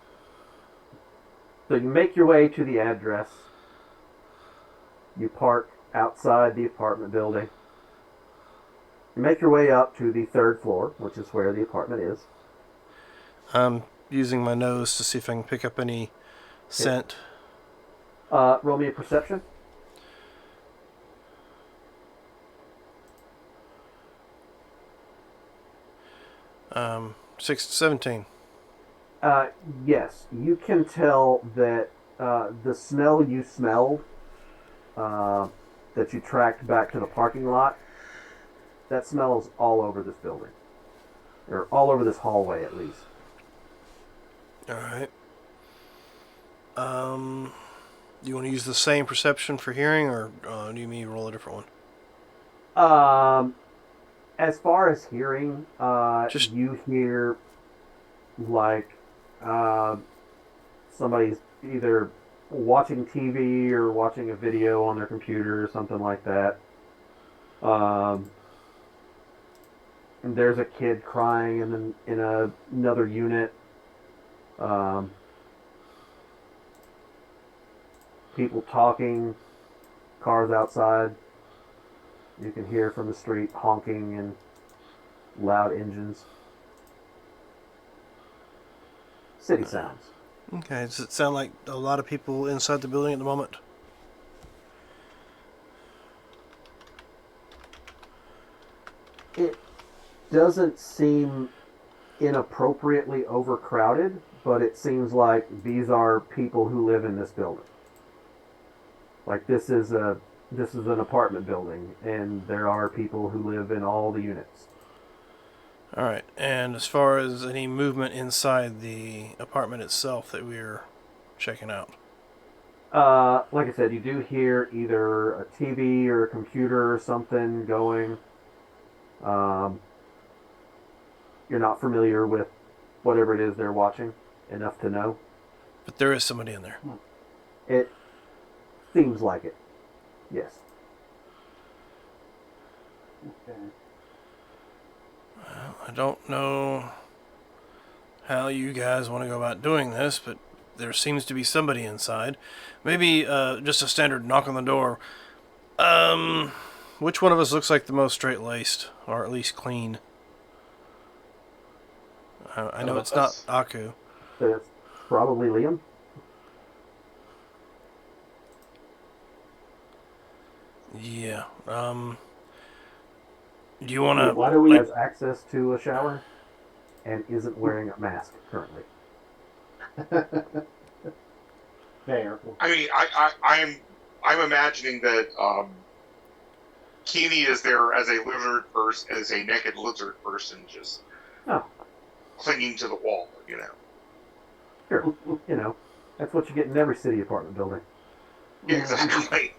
So you make your way to the address. You park outside the apartment building. You make your way up to the third floor, which is where the apartment is. I'm using my nose to see if I can pick up any scent. Roll me a perception. Um, 17. Yes, you can tell that the smell you smelled that you tracked back to the parking lot, that smell is all over this building. Or all over this hallway, at least. All right. Do you want to use the same perception for hearing, or do you mean roll a different one? As far as hearing, Just you hear like somebody's either watching TV or watching a video on their computer or something like that. And there's a kid crying in another unit. People talking, cars outside. You can hear from the street honking and loud engines. City sounds. okay. Does it sound like a lot of people inside the building at the moment? It doesn't seem inappropriately overcrowded, but it seems like these are people who live in this building. Like this is an apartment building, and there are people who live in all the units. All right. And as far as any movement inside the apartment itself that we're checking out. Like I said, you do hear either a TV or a computer or something going. You're not familiar with whatever it is they're watching enough to know. But there is somebody in there. It seems like it. Yes. Okay. Well, I don't know how you guys want to go about doing this, but there seems to be somebody inside. Maybe just a standard knock on the door. Which one of us looks like the most straight-laced, or at least clean? I know it's not Aku. That's probably Liam. Yeah. Do you want to? Why do we? Has access to a shower and isn't wearing a mask currently. Fair. I mean, I'm imagining that Keeney is there as a lizard person, as a naked lizard person, just Oh. clinging to the wall. Sure. That's what you get in every city apartment building. Yeah, exactly.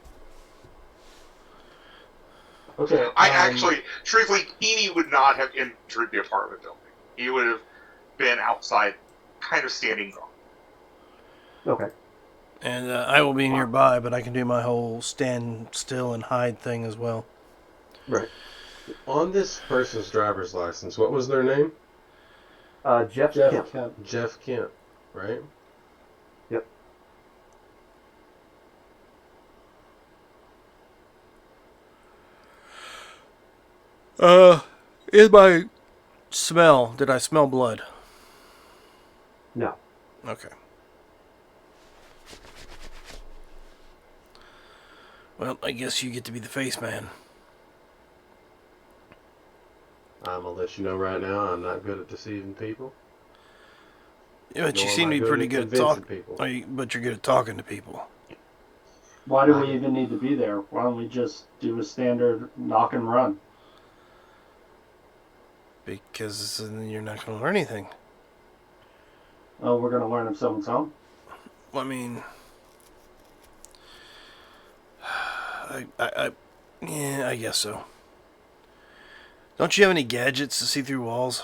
Okay. I actually, truthfully, Heaney would not have entered the apartment building. He would have been outside, kind of standing guard. Okay. And I will be nearby, but I can do my whole stand still and hide thing as well. Right. On this person's driver's license, what was their name? Jeff Jeff Kemp. Kemp. Jeff Kent, right? Yep. In my smell, did I smell blood? No. Okay. Well, I guess you get to be the face man. I'm gonna let you know right now, I'm not good at deceiving people. Yeah, but you Nor seem am I to be good pretty at good at convincing talking. people. But you're good at talking to people. Why do we even need to be there? Why don't we just do a standard knock and run? Because then you're not going to learn anything. Oh, we're gonna learn if someone's home. I mean, yeah, I guess so. Don't you have any gadgets to see through walls?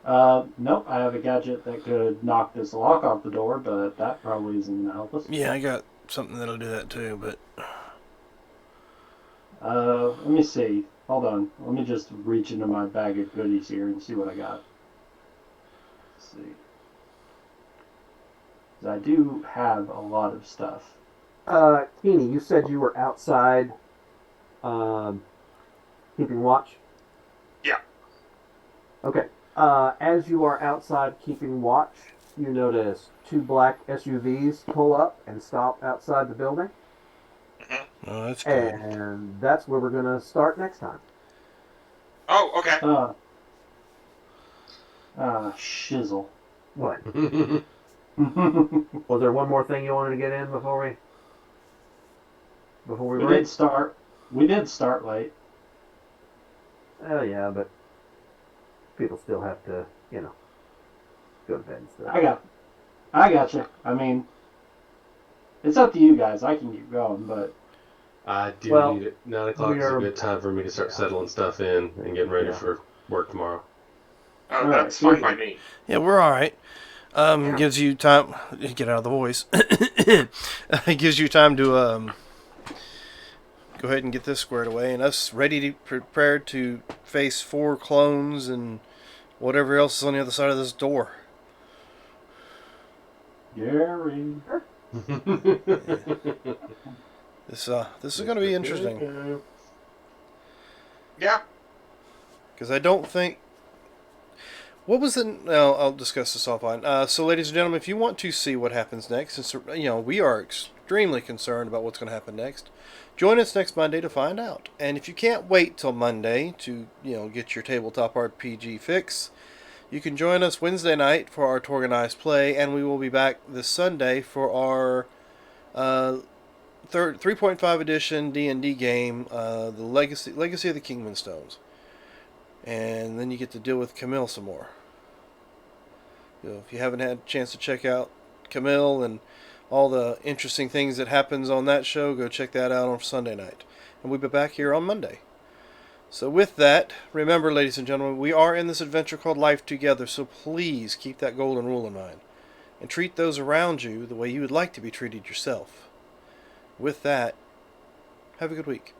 Nope. I have a gadget that could knock this lock off the door, but that probably isn't gonna help us. Yeah, I got something that'll do that too, but Let me see. Hold on. Let me just reach into my bag of goodies here and see what I got. Let's see. 'Cause I do have a lot of stuff. Keeney, you said you were outside keeping watch? Yeah. Okay. As you are outside keeping watch, you notice 2 black SUVs pull up and stop outside the building. oh, that's good. And that's where we're going to start next time. Oh, okay. Shizzle. What? We Was there one more thing you wanted to get in before we did start. We did start late. Oh, yeah, but people still have to, go to bed and stuff. I got you. I mean, it's up to you guys. I can keep going, but I do Well, need it. 9 o'clock is a good time for me to start settling stuff in and getting ready for work tomorrow. Oh, Alright, that's fine sweet. by me. Yeah, we're all right. Gives you time. Get out of the voice. It gives you time to go ahead and get this squared away, and us prepared to face 4 clones and whatever else is on the other side of this door. Gary. This is going to be interesting Yeah. because I don't think. What was the? No, I'll discuss this offline. So, ladies and gentlemen, if you want to see what happens next, since we are extremely concerned about what's going to happen next, join us next Monday to find out. And if you can't wait till Monday to get your tabletop RPG fix, you can join us Wednesday night for our organized play, and we will be back this Sunday for our 3.5 edition D&D game, the Legacy of the Kingman Stones. And then you get to deal with Camille some more. If you haven't had a chance to check out Camille and all the interesting things that happens on that show, go check that out on Sunday night. And we'll be back here on Monday. So with that, remember, ladies and gentlemen, we are in this adventure called Life Together, so please keep that golden rule in mind. And treat those around you the way you would like to be treated yourself. With that, have a good week.